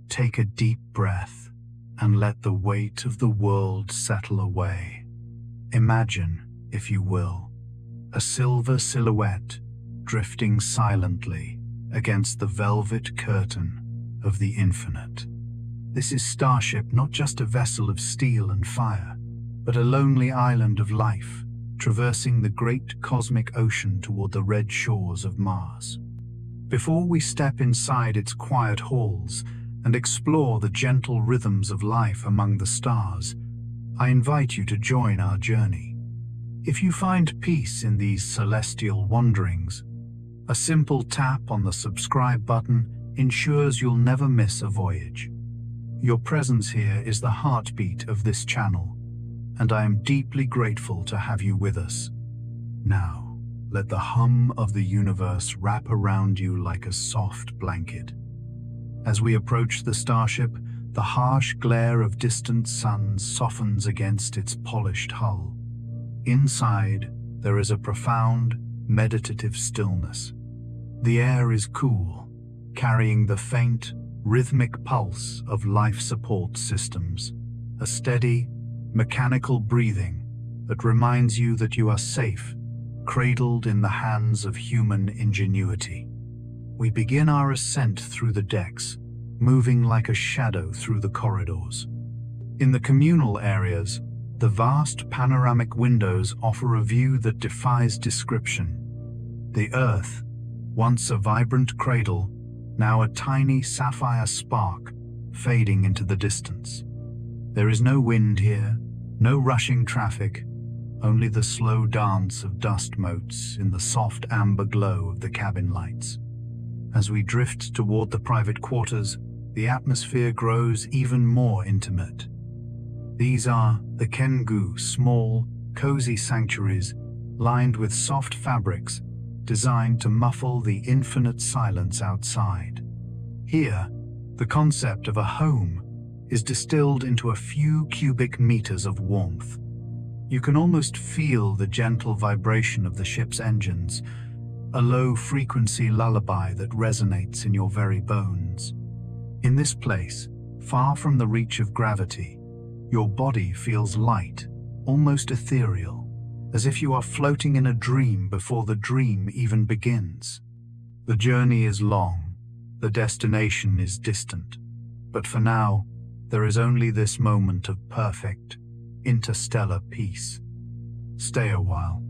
take a deep breath and let the weight of the world settle away. Imagine, if you will, a silver silhouette drifting silently against the velvet curtain of the infinite. This is Starship, not just a vessel of steel and fire, but a lonely island of life, traversing the great cosmic ocean toward the red shores of Mars. Before we step inside its quiet halls and explore the gentle rhythms of life among the stars, I invite you to join our journey. If you find peace in these celestial wanderings, a simple tap on the subscribe button ensures you'll never miss a voyage. Your presence here is the heartbeat of this channel, and I am deeply grateful to have you with us. Now, let the hum of the universe wrap around you like a soft blanket. As we approach the Starship, the harsh glare of distant suns softens against its polished hull. Inside, there is a profound, meditative stillness. The air is cool, carrying the faint, rhythmic pulse of life support systems, a steady, mechanical breathing that reminds you that you are safe, cradled in the hands of human ingenuity. We begin our ascent through the decks, moving like a shadow through the corridors. In the communal areas, the vast panoramic windows offer a view that defies description. The Earth, once a vibrant cradle, now a tiny sapphire spark, fading into the distance. There is no wind here, no rushing traffic, only the slow dance of dust motes in the soft amber glow of the cabin lights. As we drift toward the private quarters, the atmosphere grows even more intimate. These are the Kengu, small, cozy sanctuaries lined with soft fabrics designed to muffle the infinite silence outside. Here, the concept of a home is distilled into a few cubic meters of warmth. You can almost feel the gentle vibration of the ship's engines, a low-frequency lullaby that resonates in your very bones. In this place, far from the reach of gravity, your body feels light, almost ethereal, as if you are floating in a dream before the dream even begins. The journey is long, the destination is distant, but for now, there is only this moment of perfect, interstellar peace. Stay a while,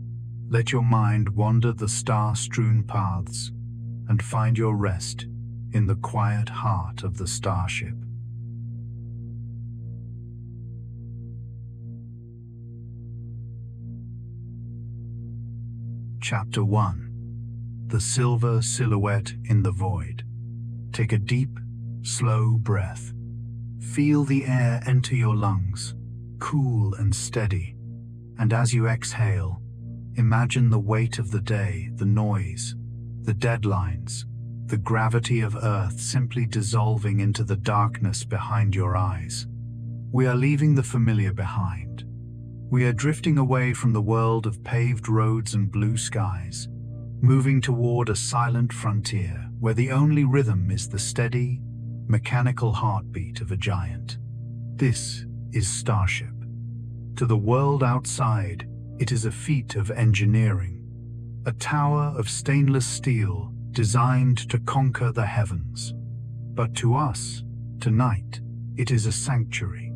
let your mind wander the star-strewn paths, and find your rest in the quiet heart of the Starship. Chapter 1. The Silver Silhouette in the Void. Take a deep, slow breath. Feel the air enter your lungs, cool and steady, and as you exhale, imagine the weight of the day, the noise, the deadlines, the gravity of Earth simply dissolving into the darkness behind your eyes. We are leaving the familiar behind. We are drifting away from the world of paved roads and blue skies, moving toward a silent frontier where the only rhythm is the steady, mechanical heartbeat of a giant. This is Starship. To the world outside, it is a feat of engineering, a tower of stainless steel designed to conquer the heavens. But to us, tonight, it is a sanctuary.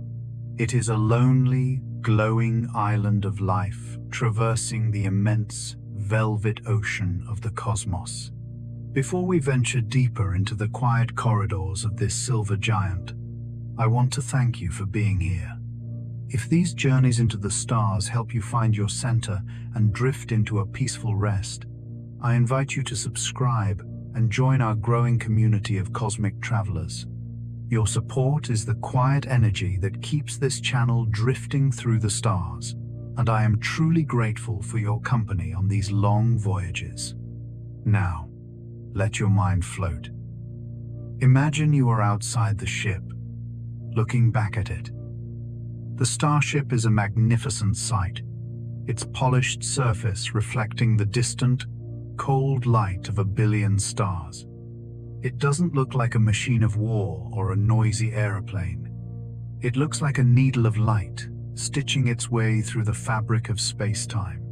It is a lonely, glowing island of life traversing the immense, velvet ocean of the cosmos. Before we venture deeper into the quiet corridors of this silver giant, I want to thank you for being here. If these journeys into the stars help you find your center and drift into a peaceful rest, I invite you to subscribe and join our growing community of cosmic travelers. Your support is the quiet energy that keeps this channel drifting through the stars, and I am truly grateful for your company on these long voyages. Now, let your mind float. Imagine you are outside the ship, looking back at it. The Starship is a magnificent sight, its polished surface reflecting the distant, cold light of a billion stars. It doesn't look like a machine of war or a noisy aeroplane. It looks like a needle of light, stitching its way through the fabric of space-time.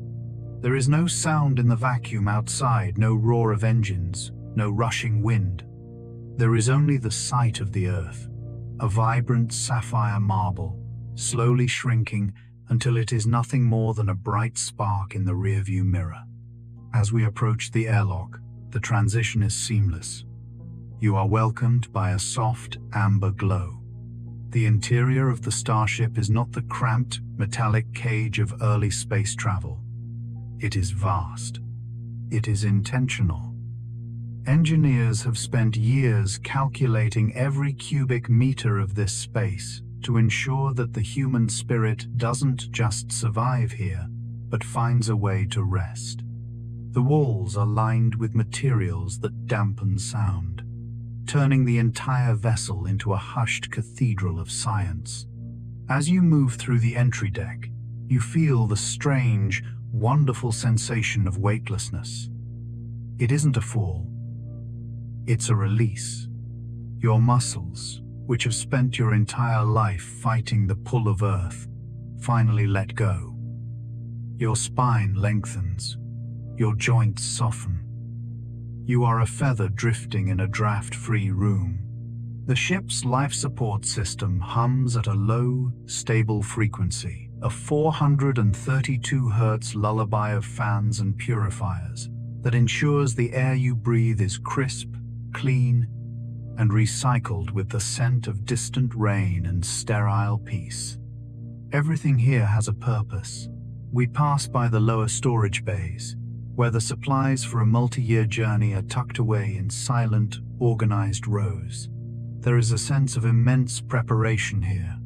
There is no sound in the vacuum outside, no roar of engines, no rushing wind. There is only the sight of the Earth, a vibrant sapphire marble, slowly shrinking until it is nothing more than a bright spark in the rearview mirror. As we approach the airlock, the transition is seamless. You are welcomed by a soft, amber glow. The interior of the Starship is not the cramped, metallic cage of early space travel. It is vast. It is intentional. Engineers have spent years calculating every cubic meter of this space to ensure that the human spirit doesn't just survive here, but finds a way to rest. The walls are lined with materials that dampen sound, turning the entire vessel into a hushed cathedral of science. As you move through the entry deck, you feel the strange, wonderful sensation of weightlessness. It isn't a fall. It's a release. Your muscles, which have spent your entire life fighting the pull of Earth, finally let go. Your spine lengthens. Your joints soften. You are a feather drifting in a draft-free room. The ship's life support system hums at a low, stable frequency, a 432 Hz lullaby of fans and purifiers that ensures the air you breathe is crisp, clean, and recycled with the scent of distant rain and sterile peace. Everything here has a purpose. We pass by the lower storage bays, where the supplies for a multi-year journey are tucked away in silent, organized rows. There is a sense of immense preparation here,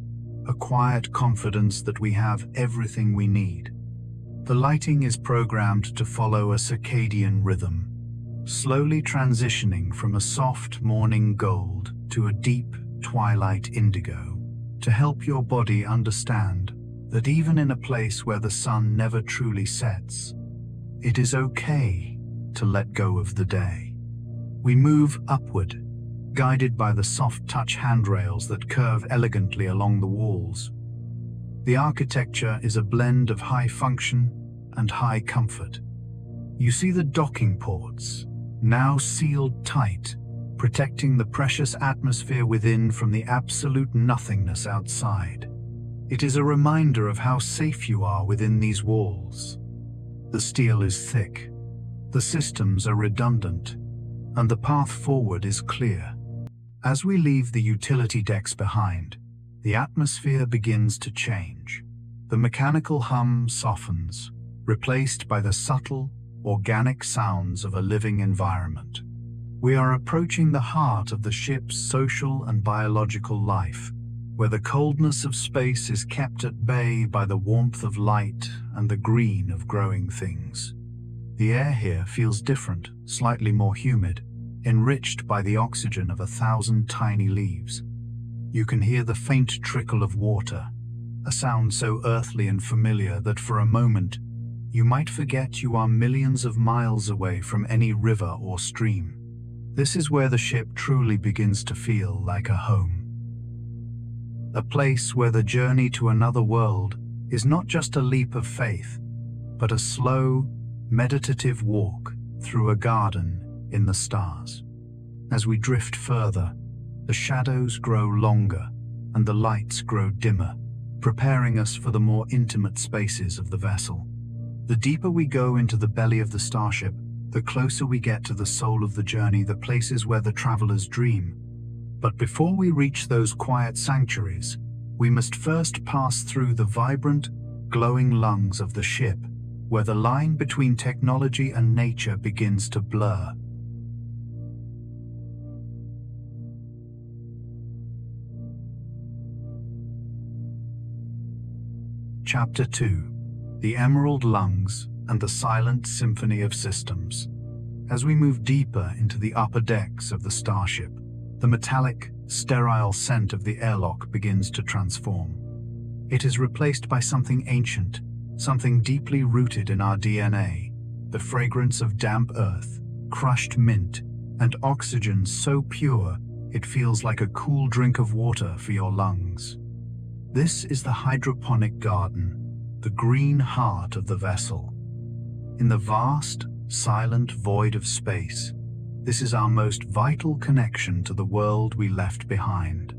a quiet confidence that we have everything we need. The lighting is programmed to follow a circadian rhythm, slowly transitioning from a soft morning gold to a deep twilight indigo, to help your body understand that even in a place where the sun never truly sets, it is okay to let go of the day. We move upward, guided by the soft-touch handrails that curve elegantly along the walls. The architecture is a blend of high function and high comfort. You see the docking ports, now sealed tight, protecting the precious atmosphere within from the absolute nothingness outside. It is a reminder of how safe you are within these walls. The steel is thick, the systems are redundant, and the path forward is clear. As we leave the utility decks behind, the atmosphere begins to change. The mechanical hum softens, replaced by the subtle, organic sounds of a living environment. We are approaching the heart of the ship's social and biological life, where the coldness of space is kept at bay by the warmth of light and the green of growing things. The air here feels different, slightly more humid, enriched by the oxygen of 1,000 tiny leaves. You can hear the faint trickle of water, a sound so earthly and familiar that for a moment you might forget you are millions of miles away from any river or stream. This is where the ship truly begins to feel like a home. A place where the journey to another world is not just a leap of faith, but a slow, meditative walk through a garden in the stars. As we drift further, the shadows grow longer and the lights grow dimmer, preparing us for the more intimate spaces of the vessel. The deeper we go into the belly of the Starship, the closer we get to the soul of the journey, the places where the travelers dream. But before we reach those quiet sanctuaries, we must first pass through the vibrant, glowing lungs of the ship, where the line between technology and nature begins to blur. Chapter 2: The Emerald Lungs and the Silent Symphony of Systems. As we move deeper into the upper decks of the Starship, the metallic, sterile scent of the airlock begins to transform. It is replaced by something ancient, something deeply rooted in our DNA, the fragrance of damp earth, crushed mint, and oxygen so pure it feels like a cool drink of water for your lungs. This is the hydroponic garden, the green heart of the vessel. In the vast, silent void of space, this is our most vital connection to the world we left behind.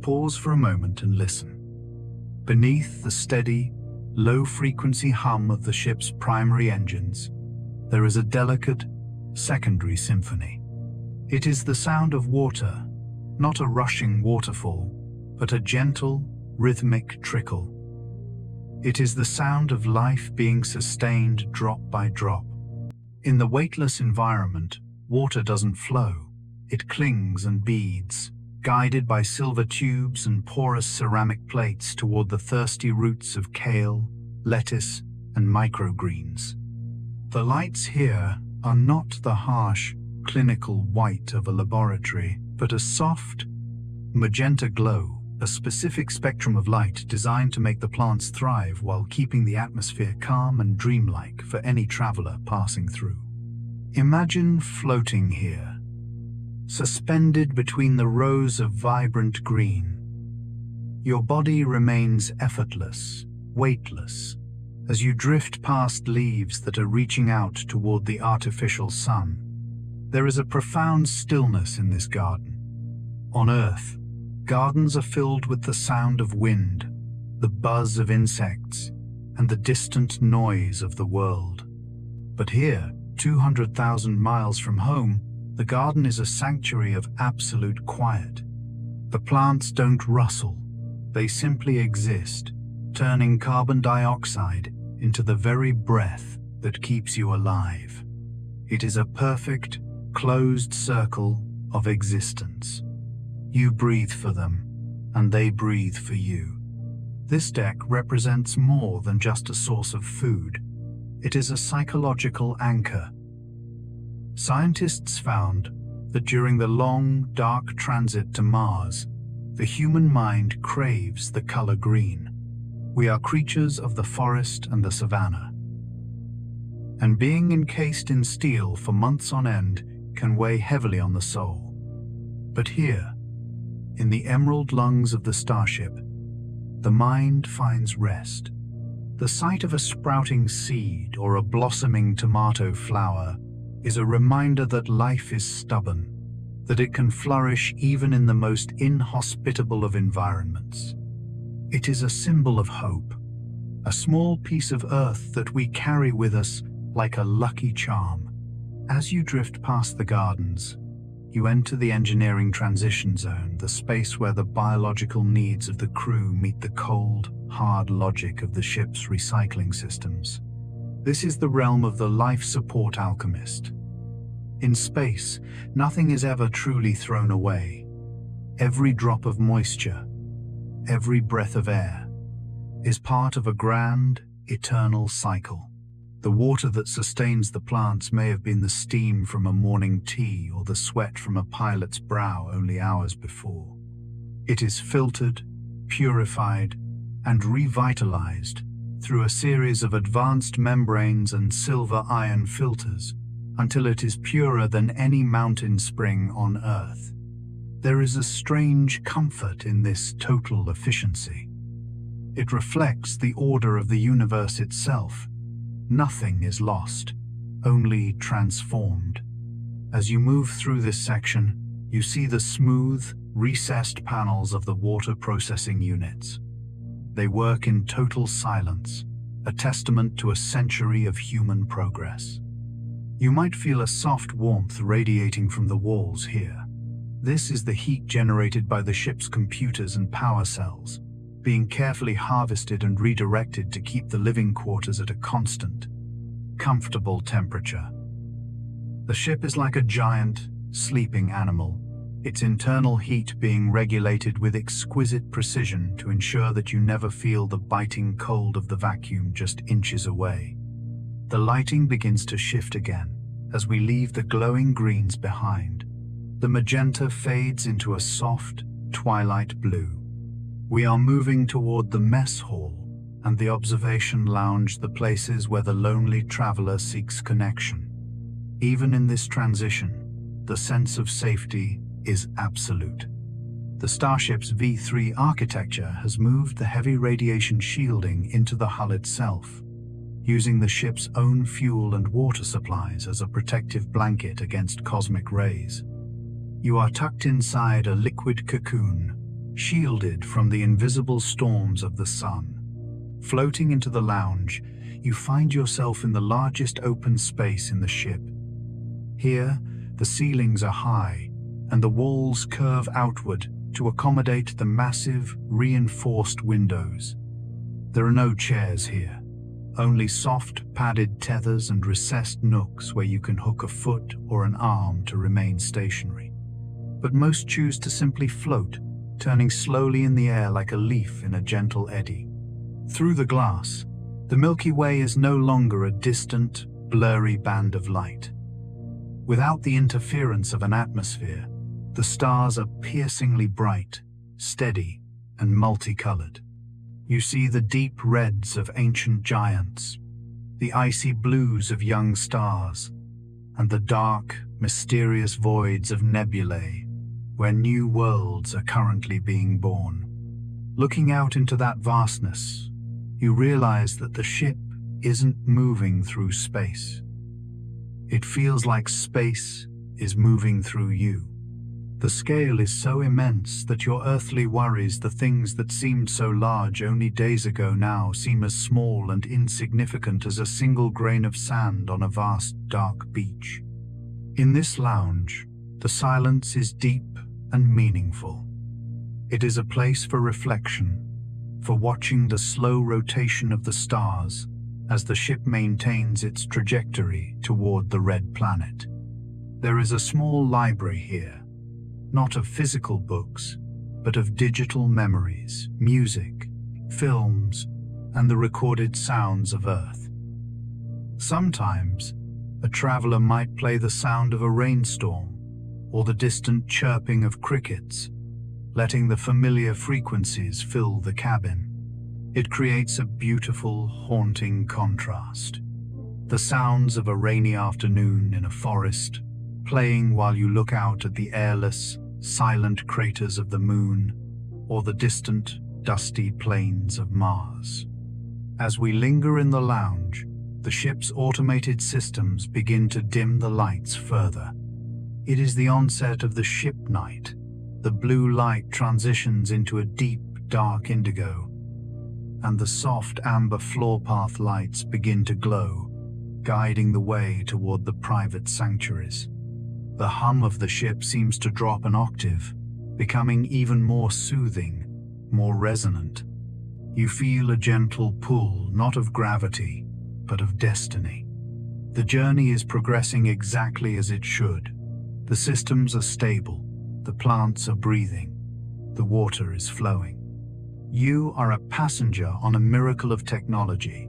Pause for a moment and listen. Beneath the steady, low-frequency hum of the ship's primary engines, there is a delicate, secondary symphony. It is the sound of water, not a rushing waterfall, but a gentle, rhythmic trickle. It is the sound of life being sustained drop by drop. In the weightless environment, water doesn't flow. It clings and beads, guided by silver tubes and porous ceramic plates toward the thirsty roots of kale, lettuce, and microgreens. The lights here are not the harsh, clinical white of a laboratory, but a soft, magenta glow, a specific spectrum of light designed to make the plants thrive while keeping the atmosphere calm and dreamlike for any traveler passing through. Imagine floating here, suspended between the rows of vibrant green. Your body remains effortless, weightless, as you drift past leaves that are reaching out toward the artificial sun. There is a profound stillness in this garden. On Earth, gardens are filled with the sound of wind, the buzz of insects, and the distant noise of the world. But here, 200,000 miles from home, the garden is a sanctuary of absolute quiet. The plants don't rustle, they simply exist, turning carbon dioxide into the very breath that keeps you alive. It is a perfect, closed circle of existence. You breathe for them, and they breathe for you. This deck represents more than just a source of food. It is a psychological anchor. Scientists found that during the long, dark transit to Mars, the human mind craves the color green. We are creatures of the forest and the savanna. And being encased in steel for months on end can weigh heavily on the soul. But here, in the emerald lungs of the Starship, the mind finds rest. The sight of a sprouting seed or a blossoming tomato flower is a reminder that life is stubborn, that it can flourish even in the most inhospitable of environments. It is a symbol of hope, a small piece of earth that we carry with us like a lucky charm. As you drift past the gardens, you enter the engineering transition zone, the space where the biological needs of the crew meet the cold, hard logic of the ship's recycling systems. This is the realm of the life support alchemist. In space, nothing is ever truly thrown away. Every drop of moisture, every breath of air, is part of a grand, eternal cycle. The water that sustains the plants may have been the steam from a morning tea or the sweat from a pilot's brow only hours before. It is filtered, purified, and revitalized through a series of advanced membranes and silver-iron filters until it is purer than any mountain spring on Earth. There is a strange comfort in this total efficiency. It reflects the order of the universe itself. Nothing is lost, only transformed. As you move through this section, you see the smooth, recessed panels of the water processing units. They work in total silence, a testament to a century of human progress. You might feel a soft warmth radiating from the walls here. This is the heat generated by the ship's computers and power cells, being carefully harvested and redirected to keep the living quarters at a constant, comfortable temperature. The ship is like a giant, sleeping animal, its internal heat being regulated with exquisite precision to ensure that you never feel the biting cold of the vacuum just inches away. The lighting begins to shift again as we leave the glowing greens behind. The magenta fades into a soft, twilight blue. We are moving toward the mess hall and the observation lounge, the places where the lonely traveler seeks connection. Even in this transition, the sense of safety is absolute. The Starship's V3 architecture has moved the heavy radiation shielding into the hull itself, using the ship's own fuel and water supplies as a protective blanket against cosmic rays. You are tucked inside a liquid cocoon, shielded from the invisible storms of the sun. Floating into the lounge, you find yourself in the largest open space in the ship. Here, the ceilings are high, and the walls curve outward to accommodate the massive, reinforced windows. There are no chairs here, only soft, padded tethers and recessed nooks where you can hook a foot or an arm to remain stationary. But most choose to simply float, turning slowly in the air like a leaf in a gentle eddy. Through the glass, the Milky Way is no longer a distant, blurry band of light. Without the interference of an atmosphere, the stars are piercingly bright, steady, and multicolored. You see the deep reds of ancient giants, the icy blues of young stars, and the dark, mysterious voids of nebulae, where new worlds are currently being born. Looking out into that vastness, you realize that the ship isn't moving through space. It feels like space is moving through you. The scale is so immense that your earthly worries, the things that seemed so large only days ago, now seem as small and insignificant as a single grain of sand on a vast, dark beach. In this lounge, the silence is deep and meaningful. It is a place for reflection, for watching the slow rotation of the stars as the ship maintains its trajectory toward the red planet. There is a small library here, not of physical books, but of digital memories, music, films, and the recorded sounds of Earth. Sometimes, a traveler might play the sound of a rainstorm or the distant chirping of crickets, letting the familiar frequencies fill the cabin. It creates a beautiful, haunting contrast. The sounds of a rainy afternoon in a forest, playing while you look out at the airless, silent craters of the moon or the distant, dusty plains of Mars. As we linger in the lounge, the ship's automated systems begin to dim the lights further. It is the onset of the ship night. The blue light transitions into a deep, dark indigo, and the soft amber floor path lights begin to glow, guiding the way toward the private sanctuaries. The hum of the ship seems to drop an octave, becoming even more soothing, more resonant. You feel a gentle pull, not of gravity, but of destiny. The journey is progressing exactly as it should. The systems are stable, the plants are breathing, the water is flowing. You are a passenger on a miracle of technology,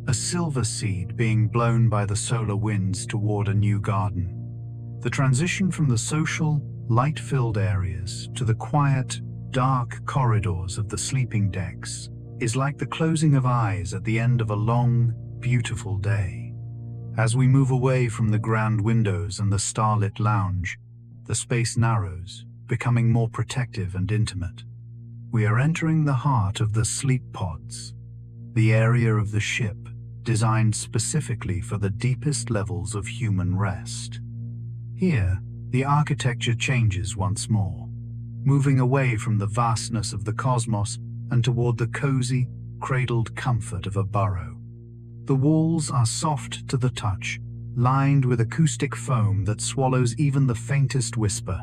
a silver seed being blown by the solar winds toward a new garden. The transition from the social, light-filled areas to the quiet, dark corridors of the sleeping decks is like the closing of eyes at the end of a long, beautiful day. As we move away from the grand windows and the starlit lounge, the space narrows, becoming more protective and intimate. We are entering the heart of the sleep pods, the area of the ship designed specifically for the deepest levels of human rest. Here, the architecture changes once more, moving away from the vastness of the cosmos and toward the cozy, cradled comfort of a burrow. The walls are soft to the touch, lined with acoustic foam that swallows even the faintest whisper.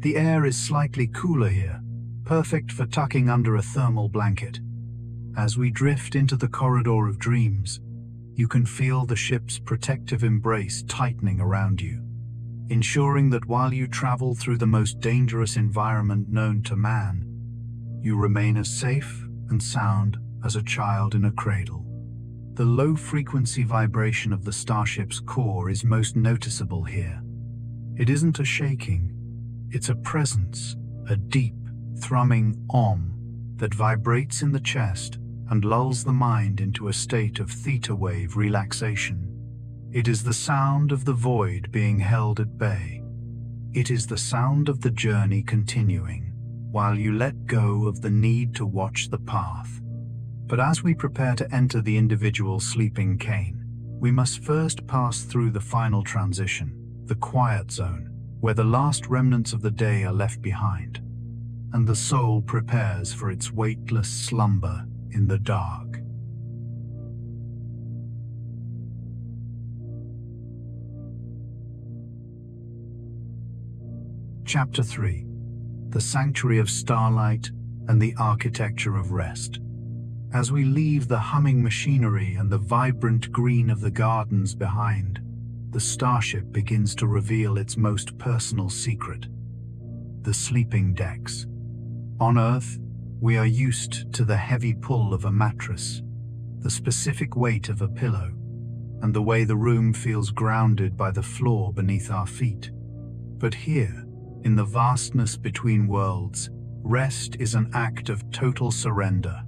The air is slightly cooler here, perfect for tucking under a thermal blanket. As we drift into the corridor of dreams, you can feel the ship's protective embrace tightening around you, ensuring that while you travel through the most dangerous environment known to man, you remain as safe and sound as a child in a cradle. The low-frequency vibration of the Starship's core is most noticeable here. It isn't a shaking, it's a presence, a deep, thrumming om that vibrates in the chest and lulls the mind into a state of theta wave relaxation. It is the sound of the void being held at bay, It is the sound of the journey continuing, while you let go of the need to watch the path. But as we prepare to enter the individual sleeping cane, we must first pass through the final transition, the quiet zone, where the last remnants of the day are left behind, and the soul prepares for its weightless slumber in the dark. Chapter 3. The Sanctuary of Starlight and the Architecture of Rest. As we leave the humming machinery and the vibrant green of the gardens behind, the Starship begins to reveal its most personal secret: the sleeping decks. On Earth, we are used to the heavy pull of a mattress, the specific weight of a pillow, and the way the room feels grounded by the floor beneath our feet. But here, in the vastness between worlds, rest is an act of total surrender.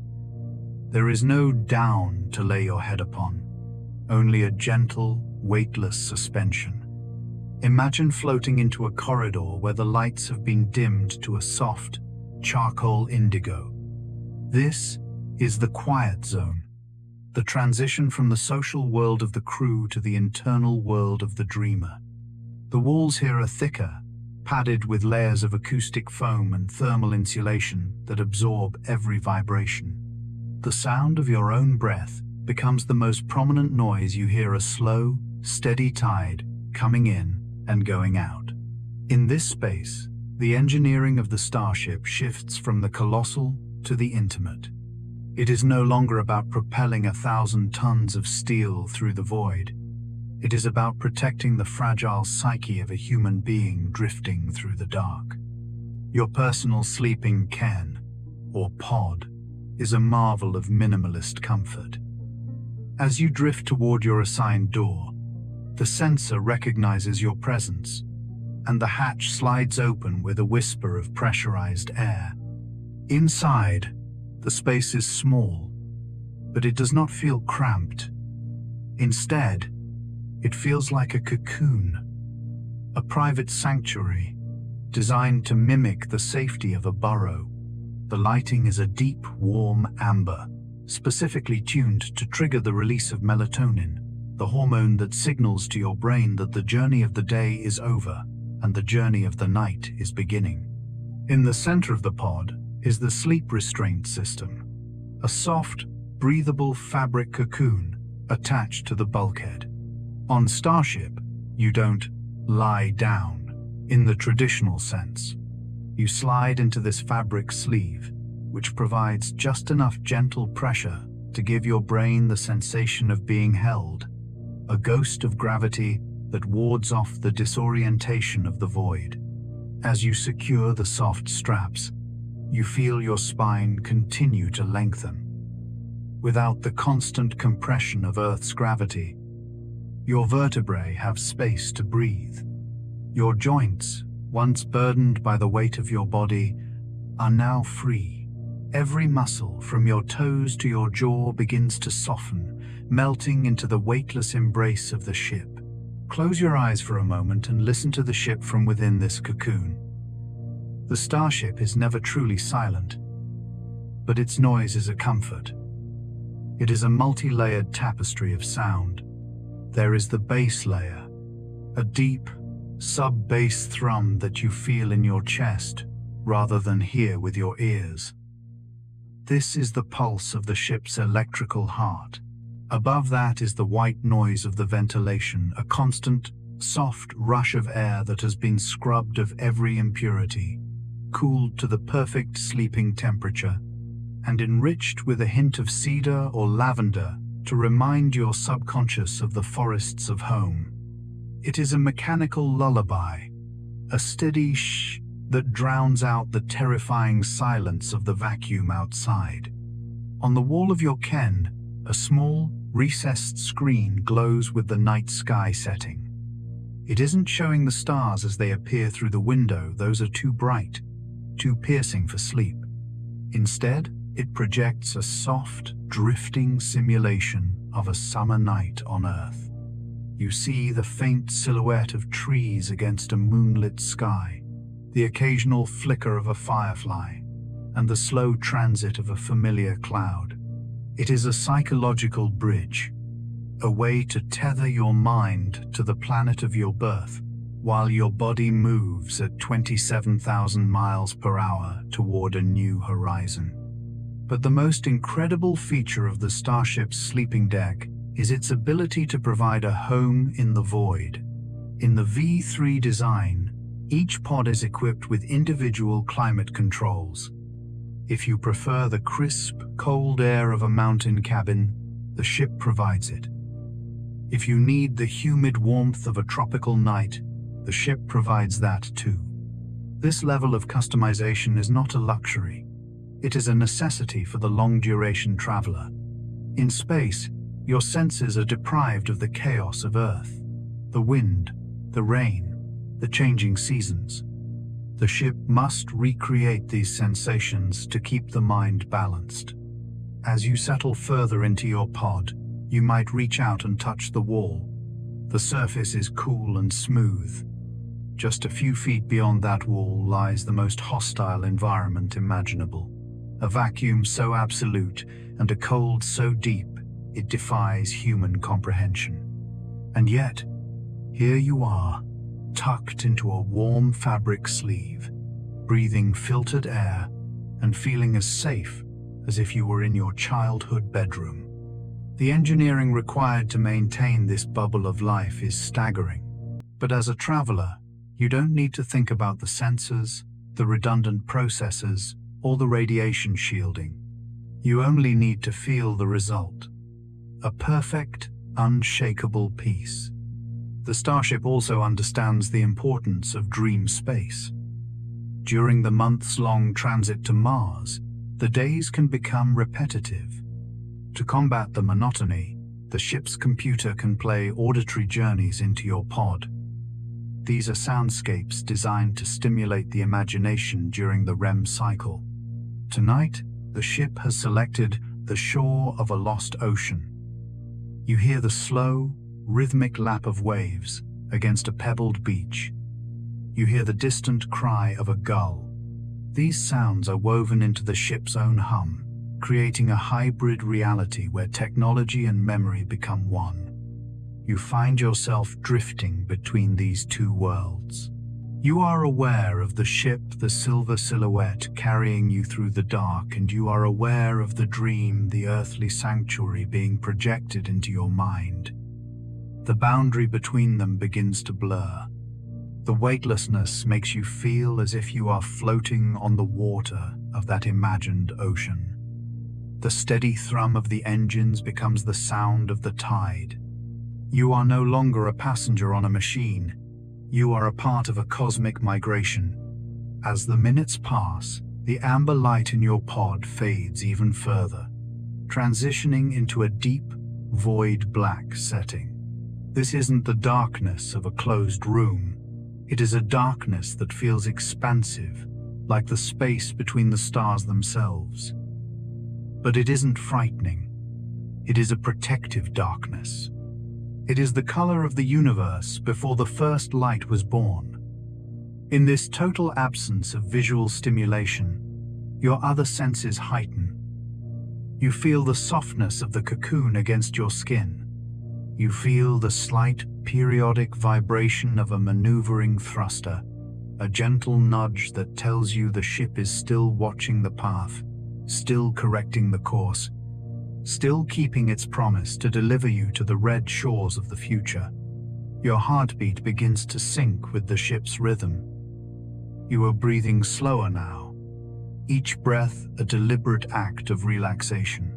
There is no down to lay your head upon, only a gentle, weightless suspension. Imagine floating into a corridor where the lights have been dimmed to a soft, charcoal indigo. This is the quiet zone, the transition from the social world of the crew to the internal world of the dreamer. The walls here are thicker, padded with layers of acoustic foam and thermal insulation that absorb every vibration. The sound of your own breath becomes the most prominent noise. You hear a slow, steady tide coming in and going out. In this space, the engineering of the Starship shifts from the colossal to the intimate. It is no longer about propelling 1,000 tons of steel through the void. It is about protecting the fragile psyche of a human being drifting through the dark. Your personal sleeping cairn, or pod, is a marvel of minimalist comfort. As you drift toward your assigned door, the sensor recognizes your presence, and the hatch slides open with a whisper of pressurized air. Inside, the space is small, but it does not feel cramped. Instead, it feels like a cocoon, a private sanctuary designed to mimic the safety of a burrow. The lighting is a deep, warm amber, specifically tuned to trigger the release of melatonin, the hormone that signals to your brain that the journey of the day is over and the journey of the night is beginning. In the center of the pod is the sleep restraint system, a soft, breathable fabric cocoon attached to the bulkhead. On Starship, you don't lie down in the traditional sense. You slide into this fabric sleeve, which provides just enough gentle pressure to give your brain the sensation of being held, a ghost of gravity that wards off the disorientation of the void. As you secure the soft straps, you feel your spine continue to lengthen. Without the constant compression of Earth's gravity, your vertebrae have space to breathe. Your joints, once burdened by the weight of your body, are now free. Every muscle from your toes to your jaw begins to soften, melting into the weightless embrace of the ship. Close your eyes for a moment and listen to the ship from within this cocoon. The Starship is never truly silent, but its noise is a comfort. It is a multi-layered tapestry of sound. There is the bass layer, a deep, sub-bass thrum that you feel in your chest rather than hear with your ears. This is the pulse of the ship's electrical heart. Above that is the white noise of the ventilation, a constant, soft rush of air that has been scrubbed of every impurity, cooled to the perfect sleeping temperature, and enriched with a hint of cedar or lavender to remind your subconscious of the forests of home. It is a mechanical lullaby, a steady shh that drowns out the terrifying silence of the vacuum outside. On the wall of your ken, a small, recessed screen glows with the night sky setting. It isn't showing the stars as they appear through the window. Those are too bright, too piercing for sleep. Instead, it projects a soft, drifting simulation of a summer night on Earth. You see the faint silhouette of trees against a moonlit sky, the occasional flicker of a firefly, and the slow transit of a familiar cloud. It is a psychological bridge, a way to tether your mind to the planet of your birth, while your body moves at 27,000 miles per hour toward a new horizon. But the most incredible feature of the Starship's sleeping deck is its ability to provide a home in the void. In the V3 design, each pod is equipped with individual climate controls. If you prefer the crisp, cold air of a mountain cabin, the ship provides it. If you need the humid warmth of a tropical night, the ship provides that too. This level of customization is not a luxury. It is a necessity for the long-duration traveler. In space, your senses are deprived of the chaos of Earth, the wind, the rain, the changing seasons. The ship must recreate these sensations to keep the mind balanced. As you settle further into your pod, you might reach out and touch the wall. The surface is cool and smooth. Just a few feet beyond that wall lies the most hostile environment imaginable. A vacuum so absolute and a cold so deep, it defies human comprehension. And yet, here you are, tucked into a warm fabric sleeve, breathing filtered air and feeling as safe as if you were in your childhood bedroom. The engineering required to maintain this bubble of life is staggering. But as a traveler, you don't need to think about the sensors, the redundant processors, or the radiation shielding. You only need to feel the result. A perfect, unshakable peace. The Starship also understands the importance of dream space. During the months-long transit to Mars, the days can become repetitive. To combat the monotony, the ship's computer can play auditory journeys into your pod. These are soundscapes designed to stimulate the imagination during the REM cycle. Tonight, the ship has selected the shore of a lost ocean. You hear the slow, rhythmic lap of waves against a pebbled beach. You hear the distant cry of a gull. These sounds are woven into the ship's own hum, creating a hybrid reality where technology and memory become one. You find yourself drifting between these two worlds. You are aware of the ship, the silver silhouette carrying you through the dark, and you are aware of the dream, the earthly sanctuary being projected into your mind. The boundary between them begins to blur. The weightlessness makes you feel as if you are floating on the water of that imagined ocean. The steady thrum of the engines becomes the sound of the tide. You are no longer a passenger on a machine. You are a part of a cosmic migration. As the minutes pass, the amber light in your pod fades even further, transitioning into a deep, void black setting. This isn't the darkness of a closed room. It is a darkness that feels expansive, like the space between the stars themselves. But it isn't frightening. It is a protective darkness. It is the color of the universe before the first light was born. In this total absence of visual stimulation, your other senses heighten. You feel the softness of the cocoon against your skin. You feel the slight, periodic vibration of a maneuvering thruster, a gentle nudge that tells you the ship is still watching the path, still correcting the course, still keeping its promise to deliver you to the red shores of the future. Your heartbeat begins to sync with the ship's rhythm. You are breathing slower now, each breath a deliberate act of relaxation.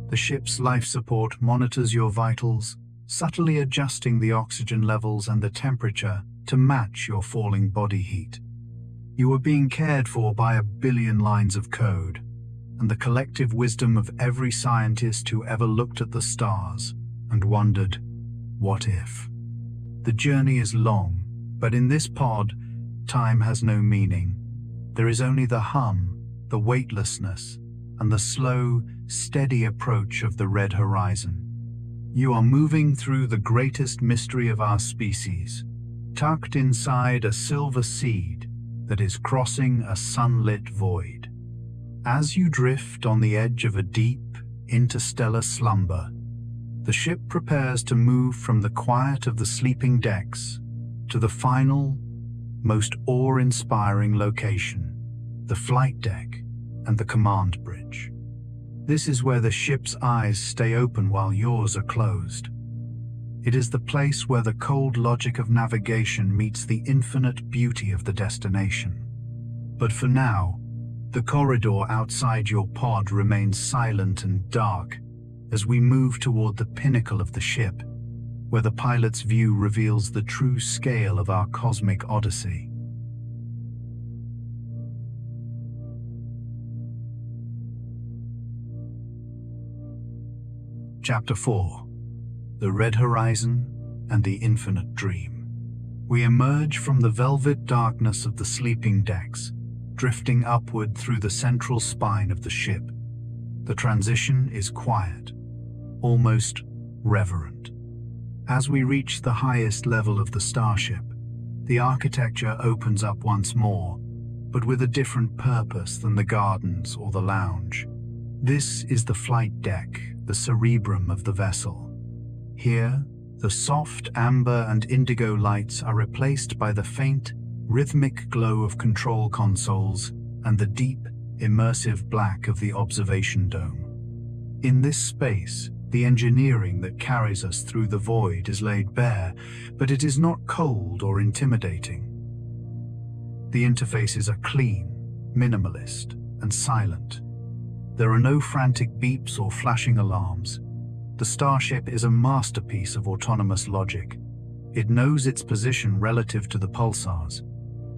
The ship's life support monitors your vitals, subtly adjusting the oxygen levels and the temperature to match your falling body heat. You are being cared for by 1 billion lines of code, and the collective wisdom of every scientist who ever looked at the stars and wondered, what if? The journey is long, but in this pod, time has no meaning. There is only the hum, the weightlessness, and the slow, steady approach of the red horizon. You are moving through the greatest mystery of our species, tucked inside a silver seed that is crossing a sunlit void. As you drift on the edge of a deep, interstellar slumber, the ship prepares to move from the quiet of the sleeping decks to the final, most awe-inspiring location, the flight deck and the command bridge. This is where the ship's eyes stay open while yours are closed. It is the place where the cold logic of navigation meets the infinite beauty of the destination. But for now, the corridor outside your pod remains silent and dark as we move toward the pinnacle of the ship, where the pilot's view reveals the true scale of our cosmic odyssey. Chapter 4. The Red Horizon and the Infinite Dream. We emerge from the velvet darkness of the sleeping decks, drifting upward through the central spine of the ship. The transition is quiet, almost reverent. As we reach the highest level of the Starship, the architecture opens up once more, but with a different purpose than the gardens or the lounge. This is the flight deck, the cerebrum of the vessel. Here, the soft amber and indigo lights are replaced by the faint, rhythmic glow of control consoles and the deep, immersive black of the observation dome. In this space, the engineering that carries us through the void is laid bare, but it is not cold or intimidating. The interfaces are clean, minimalist, and silent. There are no frantic beeps or flashing alarms. The Starship is a masterpiece of autonomous logic. It knows its position relative to the pulsars.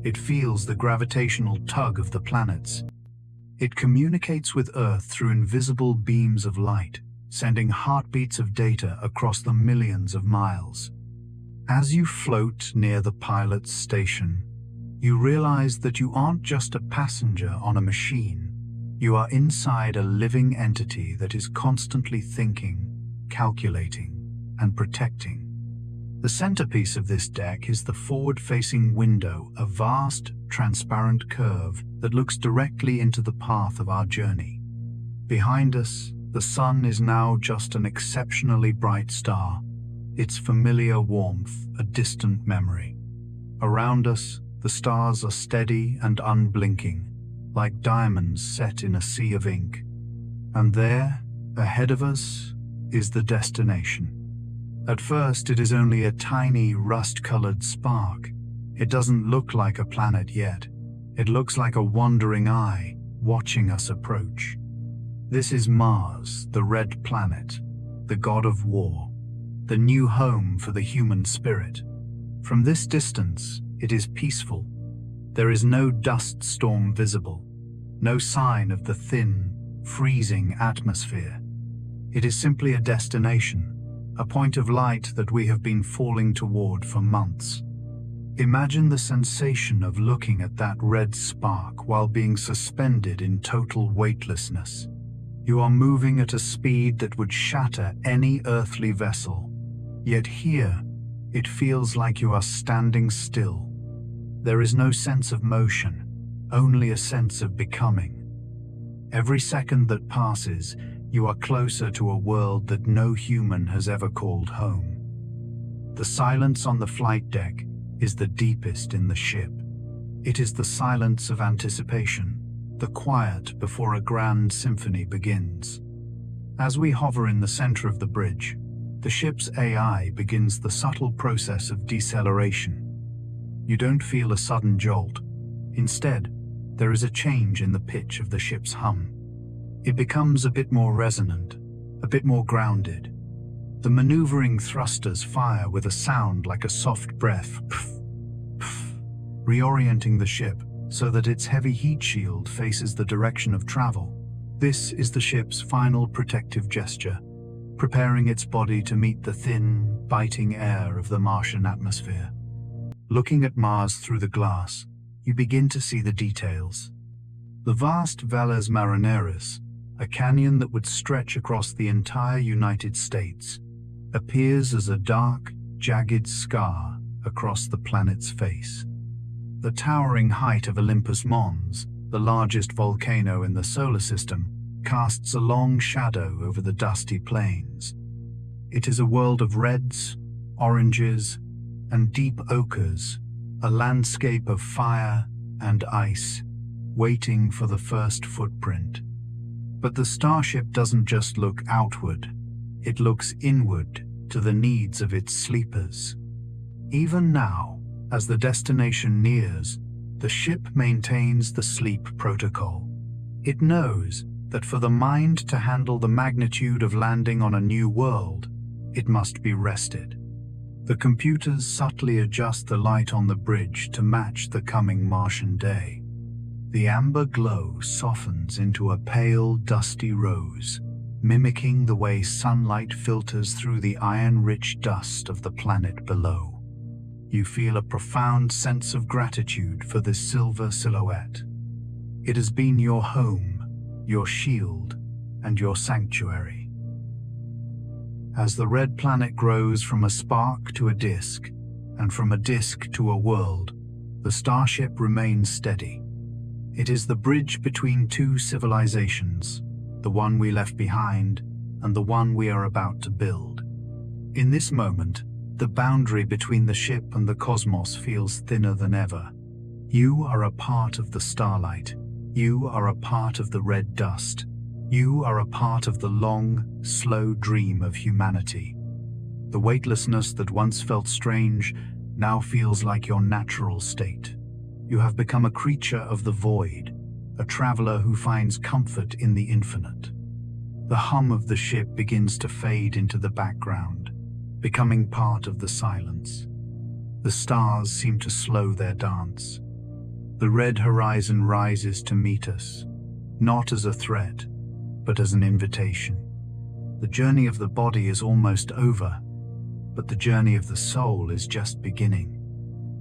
It feels the gravitational tug of the planets. It communicates with Earth through invisible beams of light, sending heartbeats of data across the millions of miles. As you float near the pilot's station, you realize that you aren't just a passenger on a machine. You are inside a living entity that is constantly thinking, calculating, and protecting. The centerpiece of this deck is the forward-facing window, a vast, transparent curve that looks directly into the path of our journey. Behind us, the sun is now just an exceptionally bright star, its familiar warmth a distant memory. Around us, the stars are steady and unblinking, like diamonds set in a sea of ink. And there, ahead of us, is the destination. At first, it is only a tiny, rust-colored spark. It doesn't look like a planet yet. It looks like a wandering eye, watching us approach. This is Mars, the red planet, the god of war, the new home for the human spirit. From this distance, it is peaceful. There is no dust storm visible, no sign of the thin, freezing atmosphere. It is simply a destination, a point of light that we have been falling toward for months. Imagine the sensation of looking at that red spark while being suspended in total weightlessness. You are moving at a speed that would shatter any earthly vessel, yet here, it feels like you are standing still. There is no sense of motion, only a sense of becoming. Every second that passes, you are closer to a world that no human has ever called home. The silence on the flight deck is the deepest in the ship. It is the silence of anticipation, the quiet before a grand symphony begins. As we hover in the center of the bridge, the ship's AI begins the subtle process of deceleration. You don't feel a sudden jolt. Instead, there is a change in the pitch of the ship's hum. It becomes a bit more resonant, a bit more grounded. The maneuvering thrusters fire with a sound like a soft breath, pff, pff, reorienting the ship so that its heavy heat shield faces the direction of travel. This is the ship's final protective gesture, preparing its body to meet the thin, biting air of the Martian atmosphere. Looking at Mars through the glass, you begin to see the details. The vast Valles Marineris, a canyon that would stretch across the entire United States, appears as a dark, jagged scar across the planet's face. The towering height of Olympus Mons, the largest volcano in the solar system, casts a long shadow over the dusty plains. It is a world of reds, oranges, and deep ochres, a landscape of fire and ice, waiting for the first footprint. But the Starship doesn't just look outward, it looks inward to the needs of its sleepers. Even now, as the destination nears, the ship maintains the sleep protocol. It knows that for the mind to handle the magnitude of landing on a new world, it must be rested. The computers subtly adjust the light on the bridge to match the coming Martian day. The amber glow softens into a pale, dusty rose, mimicking the way sunlight filters through the iron-rich dust of the planet below. You feel a profound sense of gratitude for this silver silhouette. It has been your home, your shield, and your sanctuary. As the red planet grows from a spark to a disk, and from a disk to a world, the Starship remains steady. It is the bridge between two civilizations, the one we left behind and the one we are about to build. In this moment, the boundary between the ship and the cosmos feels thinner than ever. You are a part of the starlight. You are a part of the red dust. You are a part of the long, slow dream of humanity. The weightlessness that once felt strange now feels like your natural state. You have become a creature of the void, a traveler who finds comfort in the infinite. The hum of the ship begins to fade into the background, becoming part of the silence. The stars seem to slow their dance. The red horizon rises to meet us, not as a threat, but as an invitation. The journey of the body is almost over, but the journey of the soul is just beginning.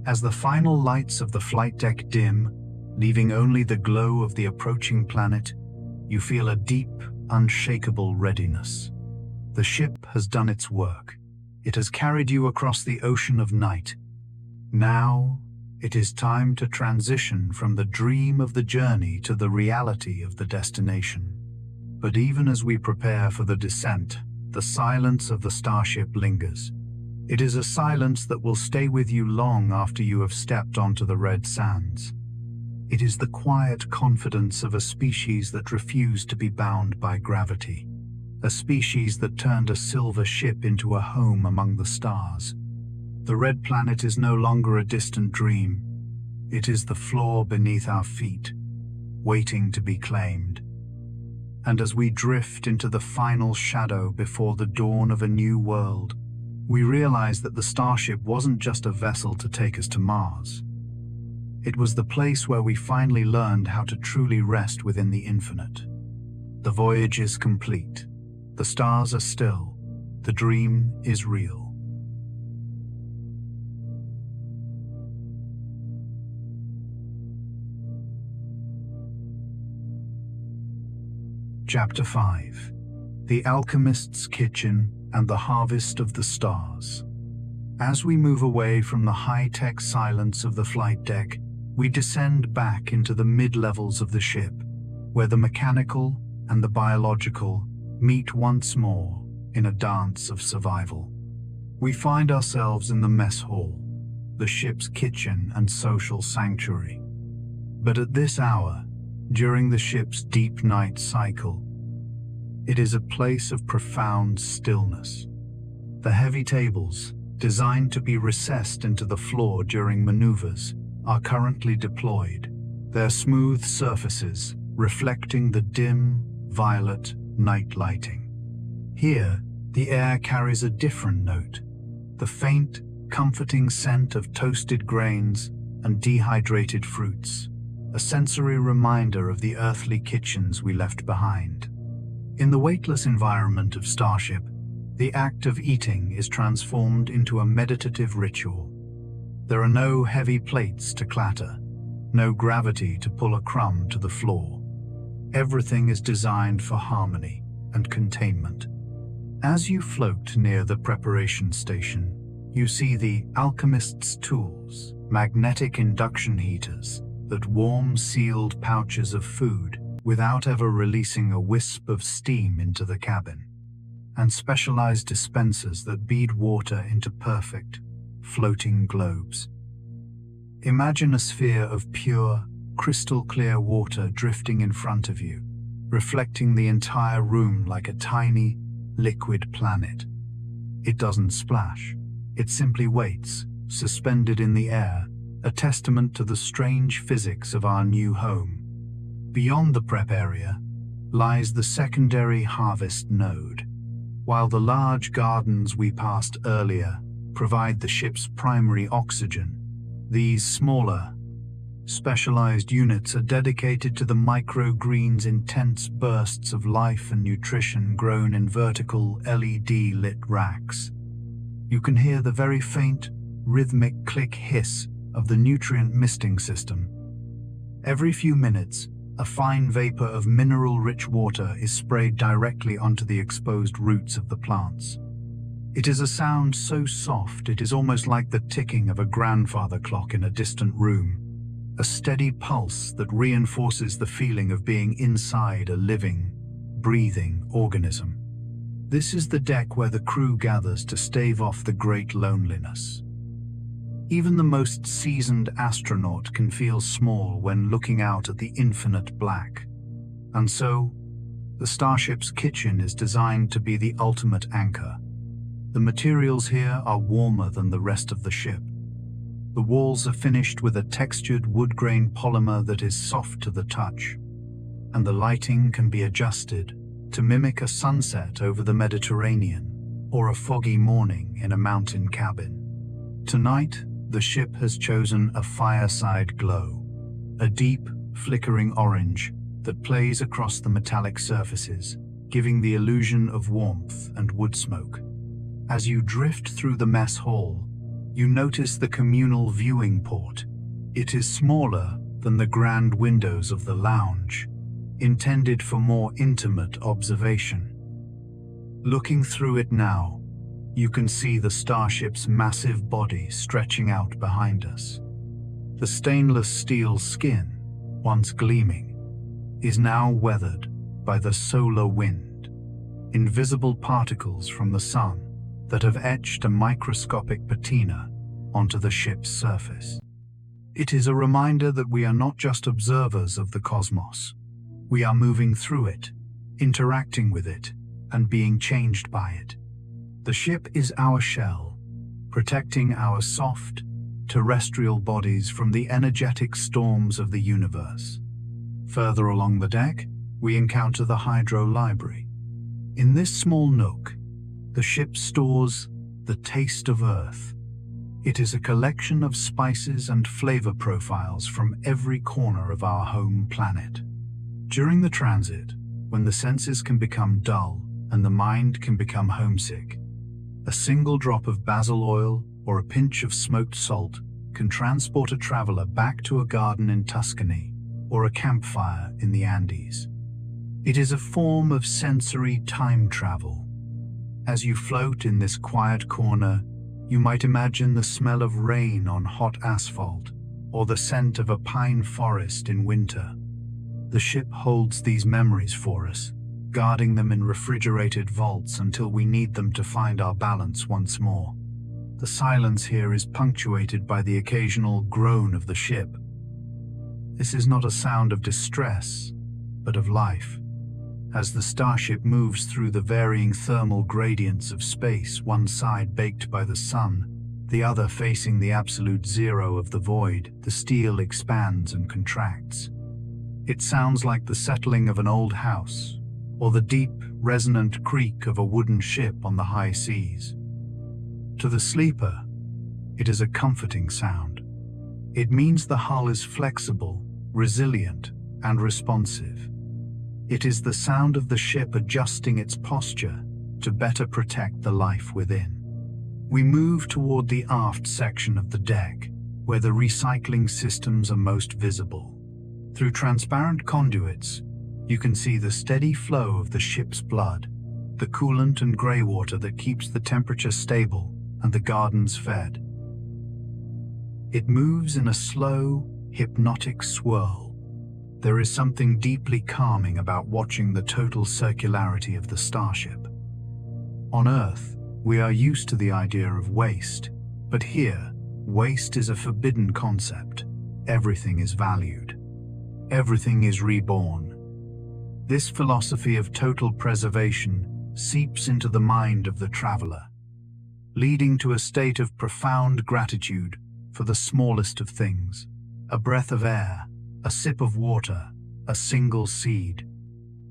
As the final lights of the flight deck dim, leaving only the glow of the approaching planet, you feel a deep, unshakable readiness. The ship has done its work. It has carried you across the ocean of night. Now, it is time to transition from the dream of the journey to the reality of the destination. But even as we prepare for the descent, the silence of the Starship lingers. It is a silence that will stay with you long after you have stepped onto the red sands. It is the quiet confidence of a species that refused to be bound by gravity, a species that turned a silver ship into a home among the stars. The red planet is no longer a distant dream. It is the floor beneath our feet, waiting to be claimed. And as we drift into the final shadow before the dawn of a new world, we realize that the Starship wasn't just a vessel to take us to Mars. It was the place where we finally learned how to truly rest within the infinite. The voyage is complete. The stars are still. The dream is real. Chapter 5. The Alchemist's Kitchen and the Harvest of the Stars. As we move away from the high-tech silence of the flight deck, we descend back into the mid-levels of the ship, where the mechanical and the biological meet once more in a dance of survival. We find ourselves in the mess hall, the ship's kitchen and social sanctuary. But at this hour, during the ship's deep night cycle, it is a place of profound stillness. The heavy tables, designed to be recessed into the floor during maneuvers, are currently deployed, their smooth surfaces reflecting the dim, violet night lighting. Here, the air carries a different note, the faint, comforting scent of toasted grains and dehydrated fruits, a sensory reminder of the earthly kitchens we left behind. In the weightless environment of Starship, the act of eating is transformed into a meditative ritual. There are no heavy plates to clatter, no gravity to pull a crumb to the floor. Everything is designed for harmony and containment. As you float near the preparation station, you see the alchemist's tools, magnetic induction heaters that warm sealed pouches of food without ever releasing a wisp of steam into the cabin, and specialized dispensers that bead water into perfect, floating globes. Imagine a sphere of pure, crystal-clear water drifting in front of you, reflecting the entire room like a tiny, liquid planet. It doesn't splash. It simply waits, suspended in the air, a testament to the strange physics of our new home. Beyond the prep area lies the secondary harvest node. While the large gardens we passed earlier provide the ship's primary oxygen, these smaller, specialized units are dedicated to the microgreens' intense bursts of life and nutrition grown in vertical LED-lit racks. You can hear the very faint, rhythmic click hiss of the nutrient misting system. Every few minutes, a fine vapor of mineral-rich water is sprayed directly onto the exposed roots of the plants. It is a sound so soft it is almost like the ticking of a grandfather clock in a distant room, a steady pulse that reinforces the feeling of being inside a living, breathing organism. This is the deck where the crew gathers to stave off the great loneliness. Even the most seasoned astronaut can feel small when looking out at the infinite black. And so, the Starship's kitchen is designed to be the ultimate anchor. The materials here are warmer than the rest of the ship. The walls are finished with a textured wood-grain polymer that is soft to the touch, and the lighting can be adjusted to mimic a sunset over the Mediterranean or a foggy morning in a mountain cabin. Tonight, the ship has chosen a fireside glow, a deep, flickering orange that plays across the metallic surfaces, giving the illusion of warmth and wood smoke. As you drift through the mess hall, you notice the communal viewing port. It is smaller than the grand windows of the lounge, intended for more intimate observation. Looking through it now, you can see the Starship's massive body stretching out behind us. The stainless steel skin, once gleaming, is now weathered by the solar wind, invisible particles from the sun that have etched a microscopic patina onto the ship's surface. It is a reminder that we are not just observers of the cosmos. We are moving through it, interacting with it, and being changed by it. The ship is our shell, protecting our soft, terrestrial bodies from the energetic storms of the universe. Further along the deck, we encounter the hydro library. In this small nook, the ship stores the taste of Earth. It is a collection of spices and flavor profiles from every corner of our home planet. During the transit, when the senses can become dull and the mind can become homesick, a single drop of basil oil or a pinch of smoked salt can transport a traveler back to a garden in Tuscany or a campfire in the Andes. It is a form of sensory time travel. As you float in this quiet corner, you might imagine the smell of rain on hot asphalt or the scent of a pine forest in winter. The ship holds these memories for us, guarding them in refrigerated vaults until we need them to find our balance once more. The silence here is punctuated by the occasional groan of the ship. This is not a sound of distress, but of life. As the Starship moves through the varying thermal gradients of space, one side baked by the sun, the other facing the absolute zero of the void, the steel expands and contracts. It sounds like the settling of an old house, or the deep, resonant creak of a wooden ship on the high seas. To the sleeper, it is a comforting sound. It means the hull is flexible, resilient, and responsive. It is the sound of the ship adjusting its posture to better protect the life within. We move toward the aft section of the deck, where the recycling systems are most visible. Through transparent conduits, you can see the steady flow of the ship's blood, the coolant and grey water that keeps the temperature stable and the gardens fed. It moves in a slow, hypnotic swirl. There is something deeply calming about watching the total circularity of the Starship. On Earth, we are used to the idea of waste, but here, waste is a forbidden concept. Everything is valued. Everything is reborn. This philosophy of total preservation seeps into the mind of the traveler, leading to a state of profound gratitude for the smallest of things: a breath of air, a sip of water, a single seed.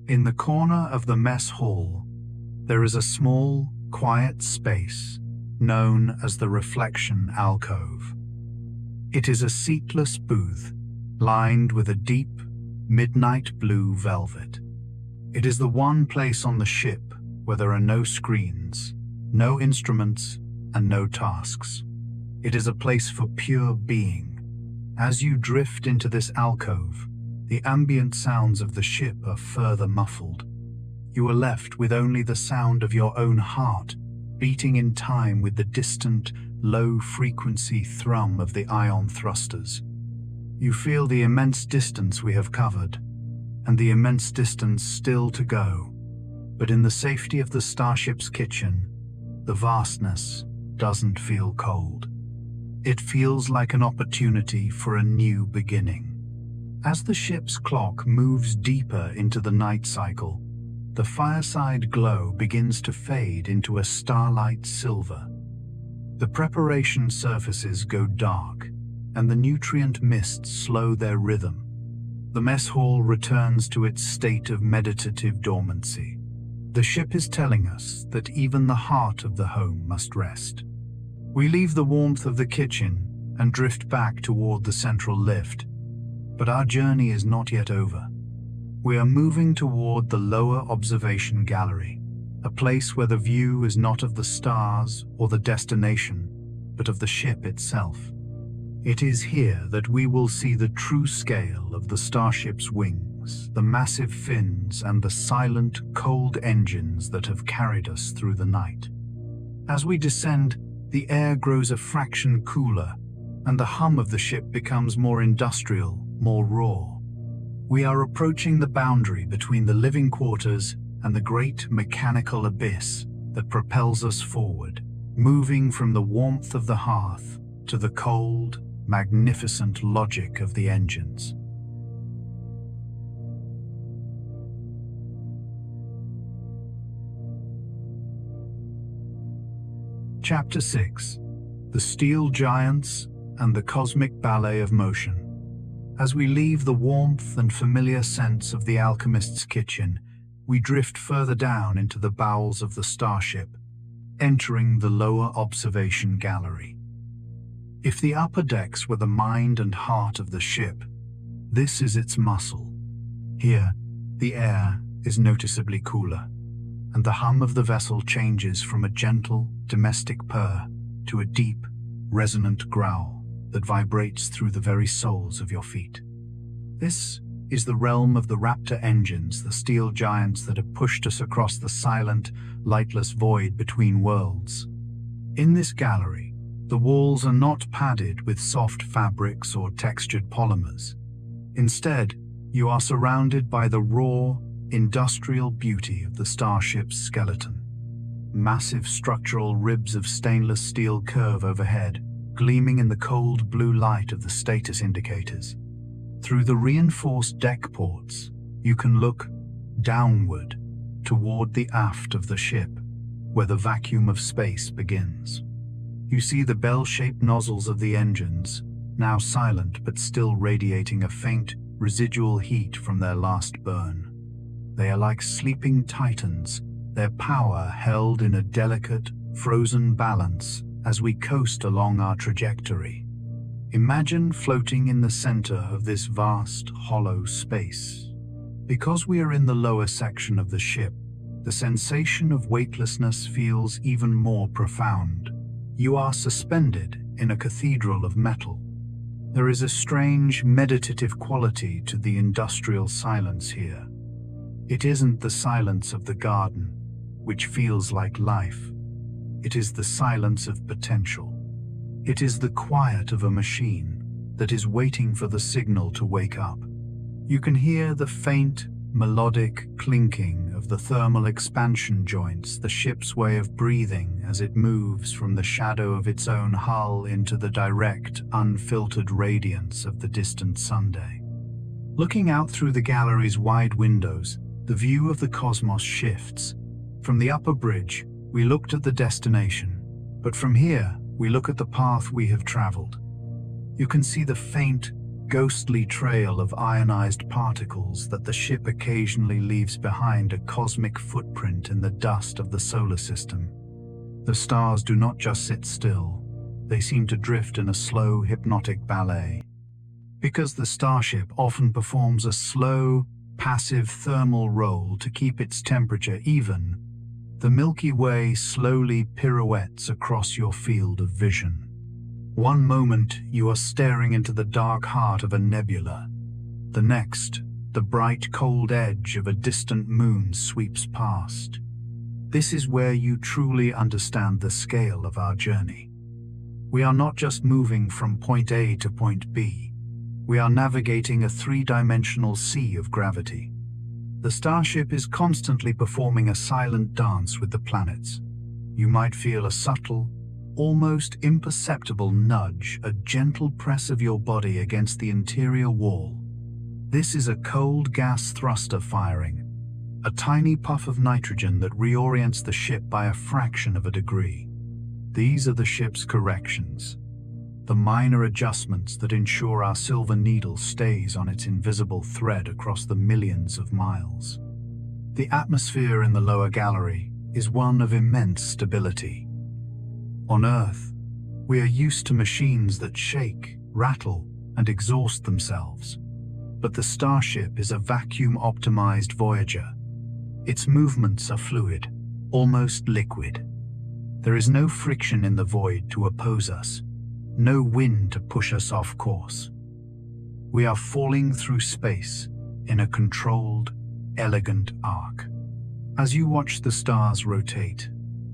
In the corner of the mess hall, there is a small, quiet space known as the reflection alcove. It is a seatless booth lined with a deep, midnight blue velvet. It is the one place on the ship where there are no screens, no instruments, and no tasks. It is a place for pure being. As you drift into this alcove, the ambient sounds of the ship are further muffled. You are left with only the sound of your own heart, beating in time with the distant, low-frequency thrum of the ion thrusters. You feel the immense distance we have covered, and the immense distance still to go. But in the safety of the Starship's kitchen, the vastness doesn't feel cold. It feels like an opportunity for a new beginning. As the ship's clock moves deeper into the night cycle, the fireside glow begins to fade into a starlight silver. The preparation surfaces go dark, and the nutrient mists slow their rhythm. The mess hall returns to its state of meditative dormancy. The ship is telling us that even the heart of the home must rest. We leave the warmth of the kitchen and drift back toward the central lift. But our journey is not yet over. We are moving toward the lower observation gallery, a place where the view is not of the stars or the destination, but of the ship itself. It is here that we will see the true scale of the Starship's wings, the massive fins and the silent, cold engines that have carried us through the night. As we descend, the air grows a fraction cooler, and the hum of the ship becomes more industrial, more raw. We are approaching the boundary between the living quarters and the great mechanical abyss that propels us forward, moving from the warmth of the hearth to the cold, magnificent logic of the engines. Chapter 6: The Steel Giants and the Cosmic Ballet of Motion. As we leave the warmth and familiar sense of the alchemist's kitchen, we drift further down into the bowels of the Starship, entering the lower observation gallery. If the upper decks were the mind and heart of the ship, this is its muscle. Here, the air is noticeably cooler, and the hum of the vessel changes from a gentle, domestic purr to a deep, resonant growl that vibrates through the very soles of your feet. This is the realm of the Raptor engines, the steel giants that have pushed us across the silent, lightless void between worlds. In this gallery, the walls are not padded with soft fabrics or textured polymers. Instead, you are surrounded by the raw, industrial beauty of the Starship's skeleton. Massive structural ribs of stainless steel curve overhead, gleaming in the cold blue light of the status indicators. Through the reinforced deck ports, you can look downward toward the aft of the ship, where the vacuum of space begins. You see the bell-shaped nozzles of the engines, now silent but still radiating a faint, residual heat from their last burn. They are like sleeping titans, their power held in a delicate, frozen balance as we coast along our trajectory. Imagine floating in the center of this vast, hollow space. Because we are in the lower section of the ship, the sensation of weightlessness feels even more profound. You are suspended in a cathedral of metal. There is a strange, meditative quality to the industrial silence here. It isn't the silence of the garden, which feels like life. It is the silence of potential. It is the quiet of a machine that is waiting for the signal to wake up. You can hear the faint, melodic clinking of the thermal expansion joints, the ship's way of breathing as it moves from the shadow of its own hull into the direct, unfiltered radiance of the distant Sunday. Looking out through the gallery's wide windows, the view of the cosmos shifts. From the upper bridge, we looked at the destination, but from here, we look at the path we have traveled. You can see the faint, ghostly trail of ionized particles that the ship occasionally leaves behind, a cosmic footprint in the dust of the solar system. The stars do not just sit still, they seem to drift in a slow, hypnotic ballet. Because the Starship often performs a slow, passive thermal roll to keep its temperature even, the Milky Way slowly pirouettes across your field of vision. One moment, you are staring into the dark heart of a nebula. The next, the bright, cold edge of a distant moon sweeps past. This is where you truly understand the scale of our journey. We are not just moving from point A to point B. We are navigating a three-dimensional sea of gravity. The Starship is constantly performing a silent dance with the planets. You might feel a subtle, almost imperceptible nudge, a gentle press of your body against the interior wall. This is a cold gas thruster firing, a tiny puff of nitrogen that reorients the ship by a fraction of a degree. These are the ship's corrections, the minor adjustments that ensure our silver needle stays on its invisible thread across the millions of miles. The atmosphere in the lower gallery is one of immense stability. On Earth, we are used to machines that shake, rattle, and exhaust themselves. But the Starship is a vacuum-optimized Voyager. Its movements are fluid, almost liquid. There is no friction in the void to oppose us, no wind to push us off course. We are falling through space in a controlled, elegant arc. As you watch the stars rotate,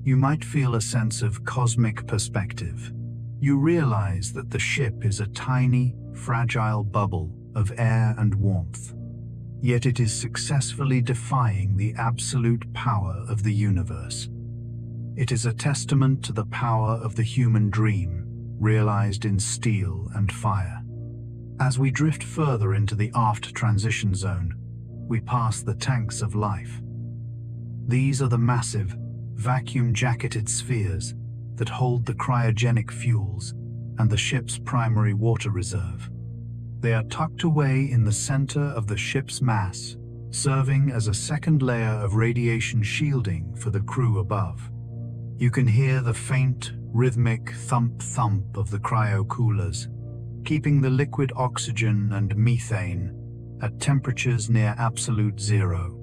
you might feel a sense of cosmic perspective. You realize that the ship is a tiny, fragile bubble of air and warmth, yet it is successfully defying the absolute power of the universe. It is a testament to the power of the human dream, realized in steel and fire. As we drift further into the aft transition zone, we pass the tanks of life. These are the massive, vacuum-jacketed spheres that hold the cryogenic fuels and the ship's primary water reserve. They are tucked away in the center of the ship's mass, serving as a second layer of radiation shielding for the crew above. You can hear the faint, rhythmic thump-thump of the cryo-coolers, keeping the liquid oxygen and methane at temperatures near absolute zero.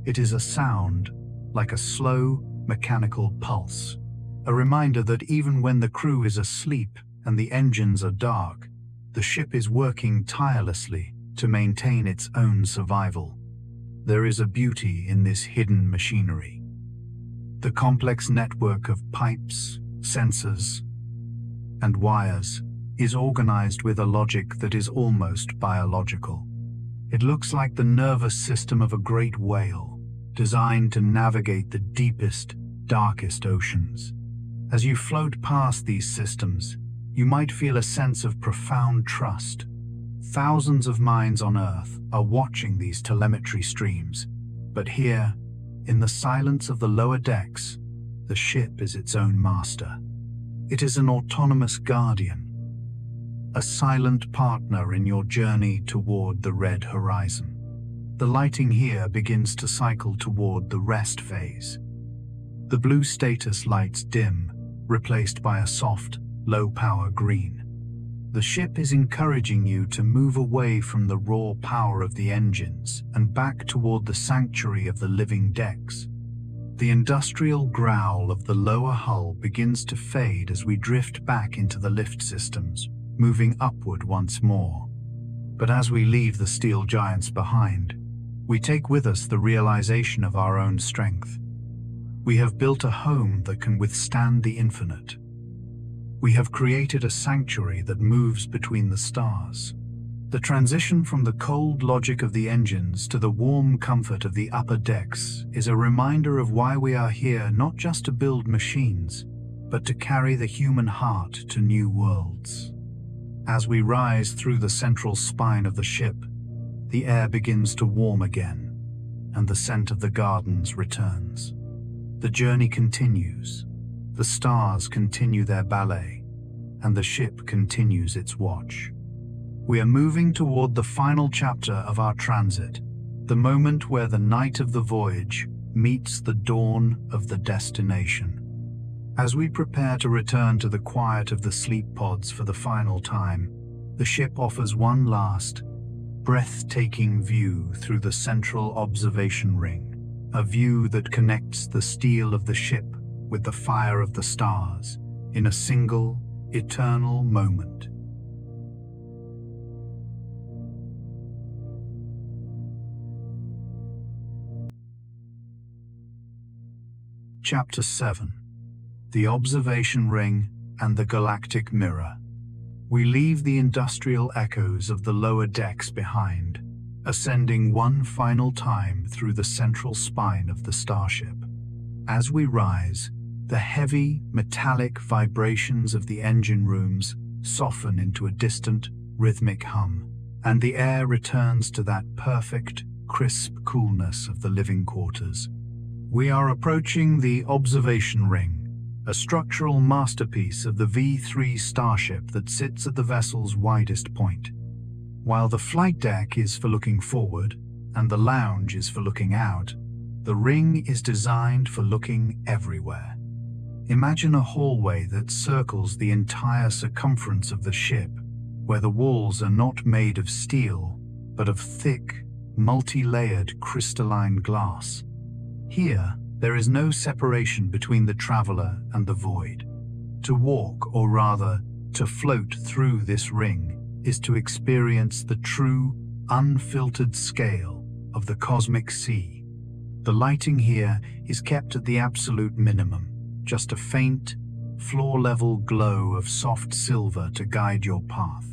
It is a sound like a slow, mechanical pulse, a reminder that even when the crew is asleep and the engines are dark, the ship is working tirelessly to maintain its own survival. There is a beauty in this hidden machinery. The complex network of pipes, sensors, and wires is organized with a logic that is almost biological. It looks like the nervous system of a great whale, designed to navigate the deepest, darkest oceans. As you float past these systems, you might feel a sense of profound trust. Thousands of minds on Earth are watching these telemetry streams, but here, in the silence of the lower decks, the ship is its own master. It is an autonomous guardian, a silent partner in your journey toward the red horizon. The lighting here begins to cycle toward the rest phase. The blue status lights dim, replaced by a soft, low-power green. The ship is encouraging you to move away from the raw power of the engines and back toward the sanctuary of the living decks. The industrial growl of the lower hull begins to fade as we drift back into the lift systems, moving upward once more. But as we leave the steel giants behind, we take with us the realization of our own strength. We have built a home that can withstand the infinite. We have created a sanctuary that moves between the stars. The transition from the cold logic of the engines to the warm comfort of the upper decks is a reminder of why we are here, not just to build machines, but to carry the human heart to new worlds. As we rise through the central spine of the ship, the air begins to warm again, and the scent of the gardens returns. The journey continues. The stars continue their ballet, and the ship continues its watch. We are moving toward the final chapter of our transit, the moment where the night of the voyage meets the dawn of the destination. As we prepare to return to the quiet of the sleep pods for the final time, the ship offers one last, breathtaking view through the central observation ring, a view that connects the steel of the ship with the fire of the stars in a single, eternal moment. Chapter 7. The Observation Ring and the Galactic Mirror. We leave the industrial echoes of the lower decks behind, ascending one final time through the central spine of the Starship. As we rise, the heavy, metallic vibrations of the engine rooms soften into a distant, rhythmic hum, and the air returns to that perfect, crisp coolness of the living quarters. We are approaching the observation ring, a structural masterpiece of the V3 Starship that sits at the vessel's widest point. While the flight deck is for looking forward and the lounge is for looking out, the ring is designed for looking everywhere. Imagine a hallway that circles the entire circumference of the ship, where the walls are not made of steel, but of thick, multi-layered crystalline glass. Here, there is no separation between the traveler and the void. To walk, or rather, to float through this ring, is to experience the true, unfiltered scale of the cosmic sea. The lighting here is kept at the absolute minimum, just a faint, floor-level glow of soft silver to guide your path.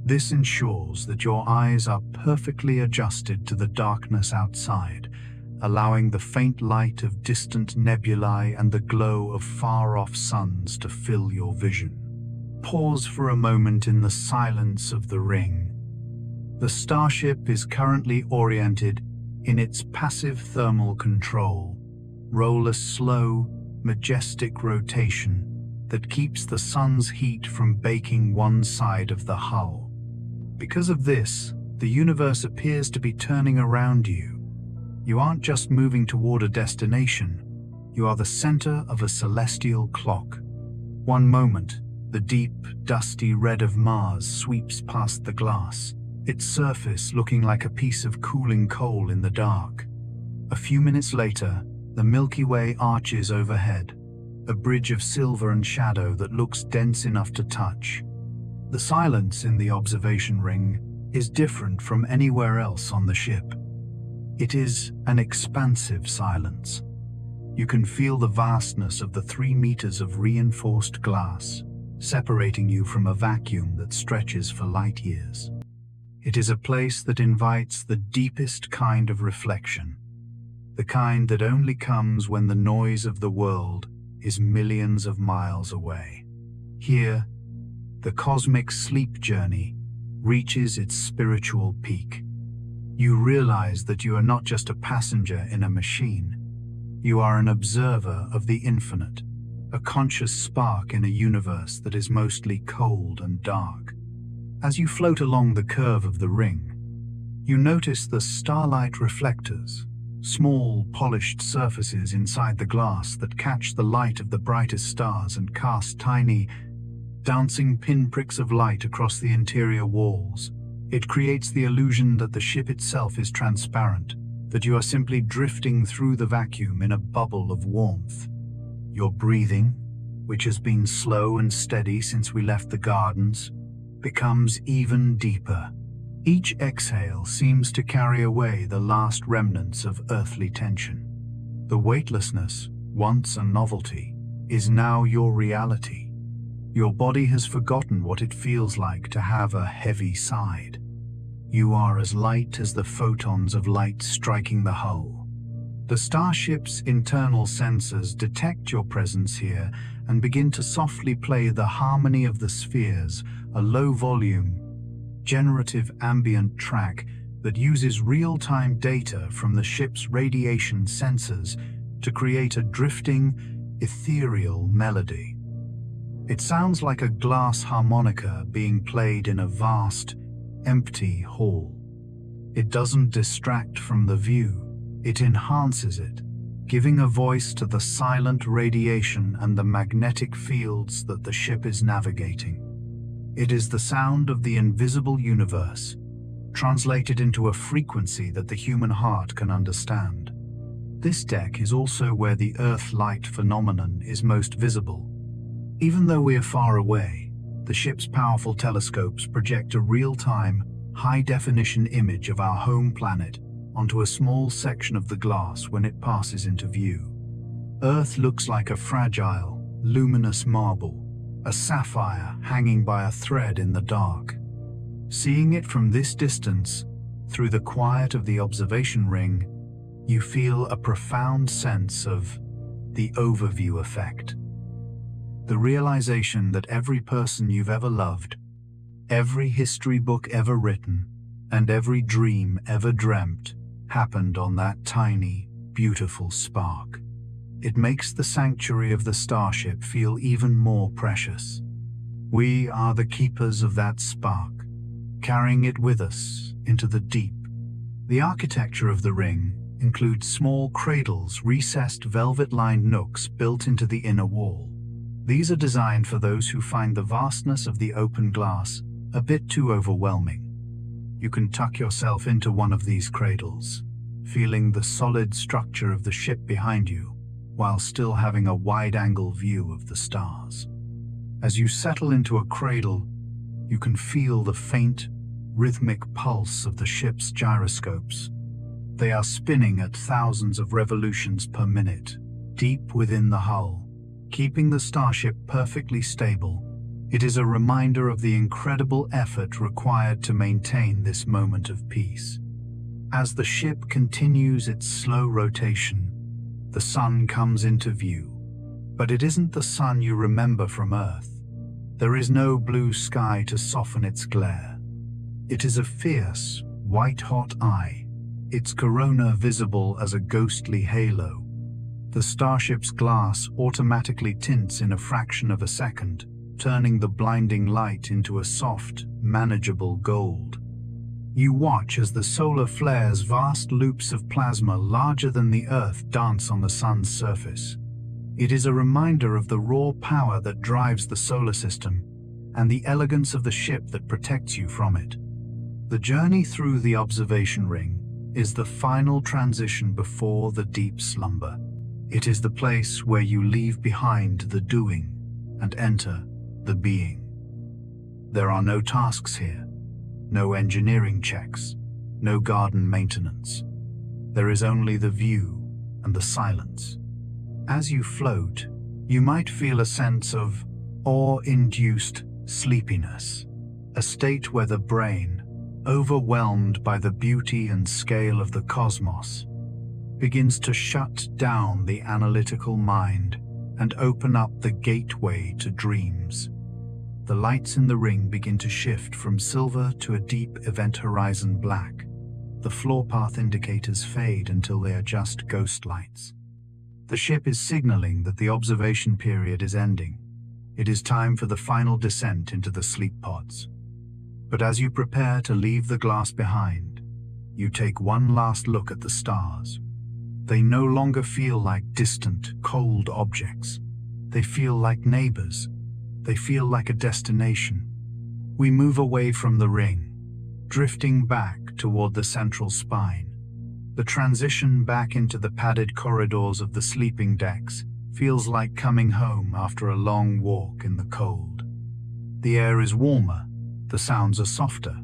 This ensures that your eyes are perfectly adjusted to the darkness outside, allowing the faint light of distant nebulae and the glow of far-off suns to fill your vision. Pause for a moment in the silence of the ring. The Starship is currently oriented in its passive thermal control. Roll a slow, majestic rotation that keeps the sun's heat from baking one side of the hull. Because of this, the universe appears to be turning around you. You aren't just moving toward a destination, you are the center of a celestial clock. One moment, the deep, dusty red of Mars sweeps past the glass, its surface looking like a piece of cooling coal in the dark. A few minutes later, the Milky Way arches overhead, a bridge of silver and shadow that looks dense enough to touch. The silence in the observation ring is different from anywhere else on the ship. It is an expansive silence. You can feel the vastness of the 3 meters of reinforced glass, separating you from a vacuum that stretches for light years. It is a place that invites the deepest kind of reflection, the kind that only comes when the noise of the world is millions of miles away. Here, the cosmic sleep journey reaches its spiritual peak. You realize that you are not just a passenger in a machine. You are an observer of the infinite, a conscious spark in a universe that is mostly cold and dark. As you float along the curve of the ring, you notice the starlight reflectors, small, polished surfaces inside the glass that catch the light of the brightest stars and cast tiny, dancing pinpricks of light across the interior walls. It creates the illusion that the ship itself is transparent, that you are simply drifting through the vacuum in a bubble of warmth. Your breathing, which has been slow and steady since we left the gardens, becomes even deeper. Each exhale seems to carry away the last remnants of earthly tension. The weightlessness, once a novelty, is now your reality. Your body has forgotten what it feels like to have a heavy side. You are as light as the photons of light striking the hull. The Starship's internal sensors detect your presence here and begin to softly play the harmony of the spheres, a low-volume, generative ambient track that uses real-time data from the ship's radiation sensors to create a drifting, ethereal melody. It sounds like a glass harmonica being played in a vast, empty hall. It doesn't distract from the view, it enhances it, giving a voice to the silent radiation and the magnetic fields that the ship is navigating. It is the sound of the invisible universe, translated into a frequency that the human heart can understand. This deck is also where the Earth light phenomenon is most visible. Even though we are far away, the ship's powerful telescopes project a real-time, high-definition image of our home planet onto a small section of the glass when it passes into view. Earth looks like a fragile, luminous marble, a sapphire hanging by a thread in the dark. Seeing it from this distance, through the quiet of the observation ring, you feel a profound sense of the overview effect. The realization that every person you've ever loved, every history book ever written, and every dream ever dreamt happened on that tiny, beautiful spark. It makes the sanctuary of the Starship feel even more precious. We are the keepers of that spark, carrying it with us into the deep. The architecture of the ring includes small cradles, recessed velvet-lined nooks built into the inner wall. These are designed for those who find the vastness of the open glass a bit too overwhelming. You can tuck yourself into one of these cradles, feeling the solid structure of the ship behind you, while still having a wide-angle view of the stars. As you settle into a cradle, you can feel the faint, rhythmic pulse of the ship's gyroscopes. They are spinning at thousands of revolutions per minute, deep within the hull, keeping the Starship perfectly stable. It is a reminder of the incredible effort required to maintain this moment of peace. As the ship continues its slow rotation, the sun comes into view. But it isn't the sun you remember from Earth. There is no blue sky to soften its glare. It is a fierce, white-hot eye, its corona visible as a ghostly halo. The Starship's glass automatically tints in a fraction of a second, turning the blinding light into a soft, manageable gold. You watch as the solar flare's vast loops of plasma larger than the Earth dance on the sun's surface. It is a reminder of the raw power that drives the solar system and the elegance of the ship that protects you from it. The journey through the observation ring is the final transition before the deep slumber. It is the place where you leave behind the doing and enter the being. There are no tasks here, no engineering checks, no garden maintenance. There is only the view and the silence. As you float, you might feel a sense of awe-induced sleepiness, a state where the brain, overwhelmed by the beauty and scale of the cosmos, begins to shut down the analytical mind and open up the gateway to dreams. The lights in the ring begin to shift from silver to a deep event horizon black. The floor path indicators fade until they are just ghost lights. The ship is signaling that the observation period is ending. It is time for the final descent into the sleep pods. But as you prepare to leave the glass behind, you take one last look at the stars. They no longer feel like distant, cold objects. They feel like neighbors. They feel like a destination. We move away from the ring, drifting back toward the central spine. The transition back into the padded corridors of the sleeping decks feels like coming home after a long walk in the cold. The air is warmer, the sounds are softer,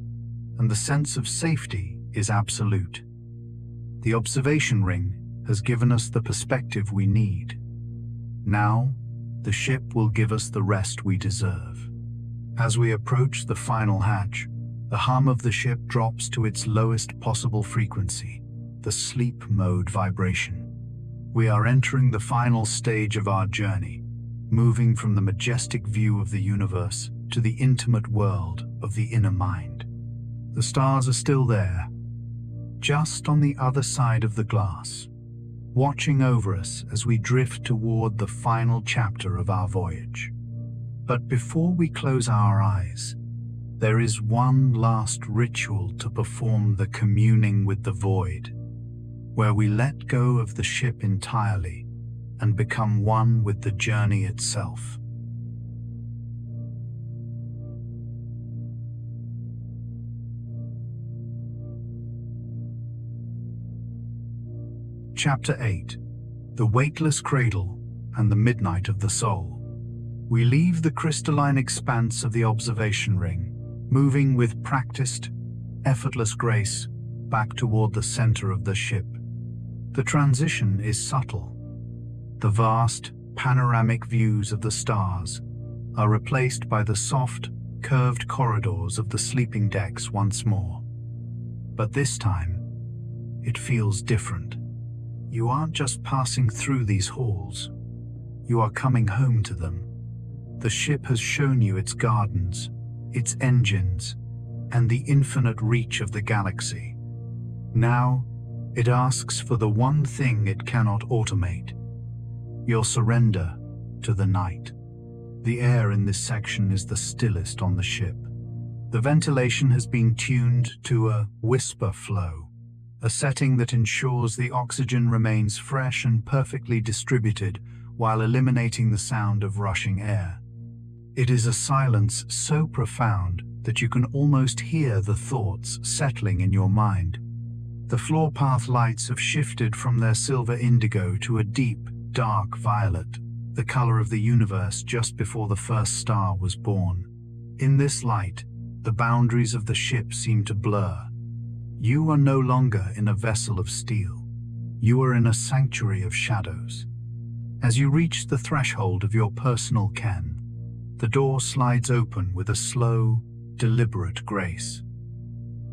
and the sense of safety is absolute. The observation ring has given us the perspective we need. Now, the ship will give us the rest we deserve. As we approach the final hatch, the hum of the ship drops to its lowest possible frequency, the sleep mode vibration. We are entering the final stage of our journey, moving from the majestic view of the universe to the intimate world of the inner mind. The stars are still there, just on the other side of the glass, watching over us as we drift toward the final chapter of our voyage. But before we close our eyes, there is one last ritual to perform, the communing with the void, where we let go of the ship entirely and become one with the journey itself. Chapter 8. The Weightless Cradle and the Midnight of the Soul. We leave the crystalline expanse of the observation ring, moving with practiced, effortless grace back toward the center of the ship. The transition is subtle. The vast, panoramic views of the stars are replaced by the soft, curved corridors of the sleeping decks once more. But this time, it feels different. You aren't just passing through these halls. You are coming home to them. The ship has shown you its gardens, its engines, and the infinite reach of the galaxy. Now, it asks for the one thing it cannot automate: your surrender to the night. The air in this section is the stillest on the ship. The ventilation has been tuned to a whisper flow, a setting that ensures the oxygen remains fresh and perfectly distributed while eliminating the sound of rushing air. It is a silence so profound that you can almost hear the thoughts settling in your mind. The floor path lights have shifted from their silver indigo to a deep, dark violet, the color of the universe just before the first star was born. In this light, the boundaries of the ship seem to blur. You are no longer in a vessel of steel. You are in a sanctuary of shadows. As you reach the threshold of your personal ken, the door slides open with a slow, deliberate grace.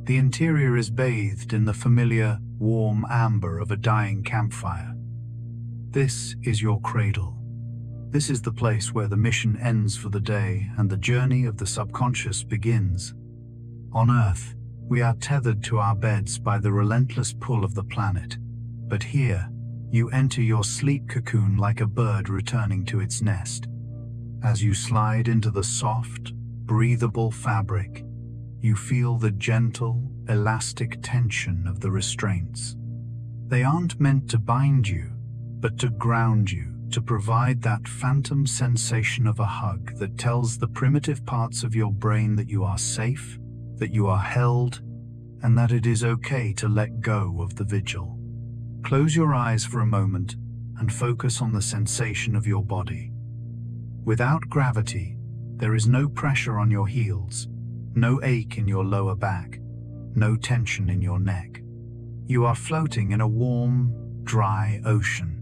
The interior is bathed in the familiar, warm amber of a dying campfire. This is your cradle. This is the place where the mission ends for the day and the journey of the subconscious begins. On Earth, we are tethered to our beds by the relentless pull of the planet. But here, you enter your sleep cocoon like a bird returning to its nest. As you slide into the soft, breathable fabric, you feel the gentle, elastic tension of the restraints. They aren't meant to bind you, but to ground you, to provide that phantom sensation of a hug that tells the primitive parts of your brain that you are safe, that you are held, and that it is okay to let go of the vigil. Close your eyes for a moment and focus on the sensation of your body. Without gravity, there is no pressure on your heels, no ache in your lower back, no tension in your neck. You are floating in a warm, dry ocean.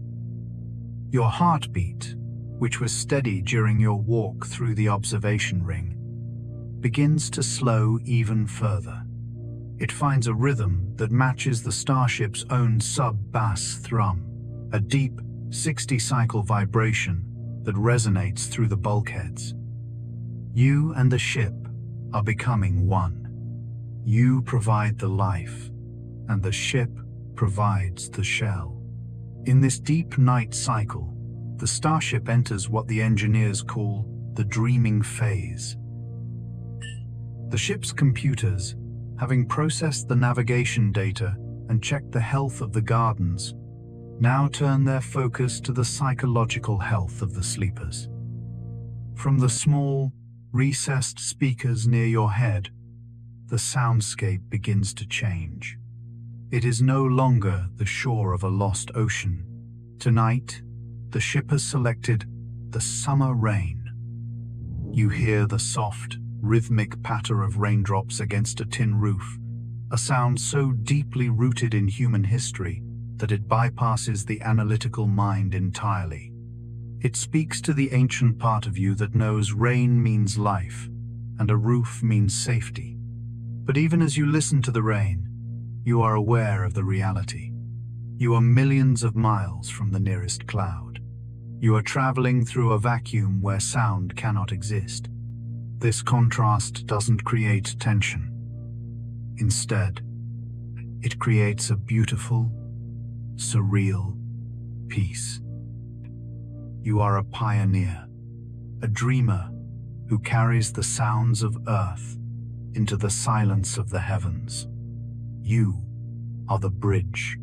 Your heartbeat, which was steady during your walk through the observation ring, begins to slow even further. It finds a rhythm that matches the Starship's own sub-bass thrum, a deep, 60-cycle vibration that resonates through the bulkheads. You and the ship are becoming one. You provide the life, and the ship provides the shell. In this deep night cycle, the Starship enters what the engineers call the dreaming phase. The ship's computers, having processed the navigation data and checked the health of the gardens, now turn their focus to the psychological health of the sleepers. From the small, recessed speakers near your head, the soundscape begins to change. It is no longer the shore of a lost ocean. Tonight, the ship has selected the summer rain. You hear the soft, rhythmic patter of raindrops against a tin roof, a sound so deeply rooted in human history that it bypasses the analytical mind entirely. It speaks to the ancient part of you that knows rain means life and a roof means safety. But even as you listen to the rain, you are aware of the reality. You are millions of miles from the nearest cloud. You are traveling through a vacuum where sound cannot exist. This contrast doesn't create tension. Instead, it creates a beautiful, surreal peace. You are a pioneer, a dreamer who carries the sounds of Earth into the silence of the heavens. You are the bridge.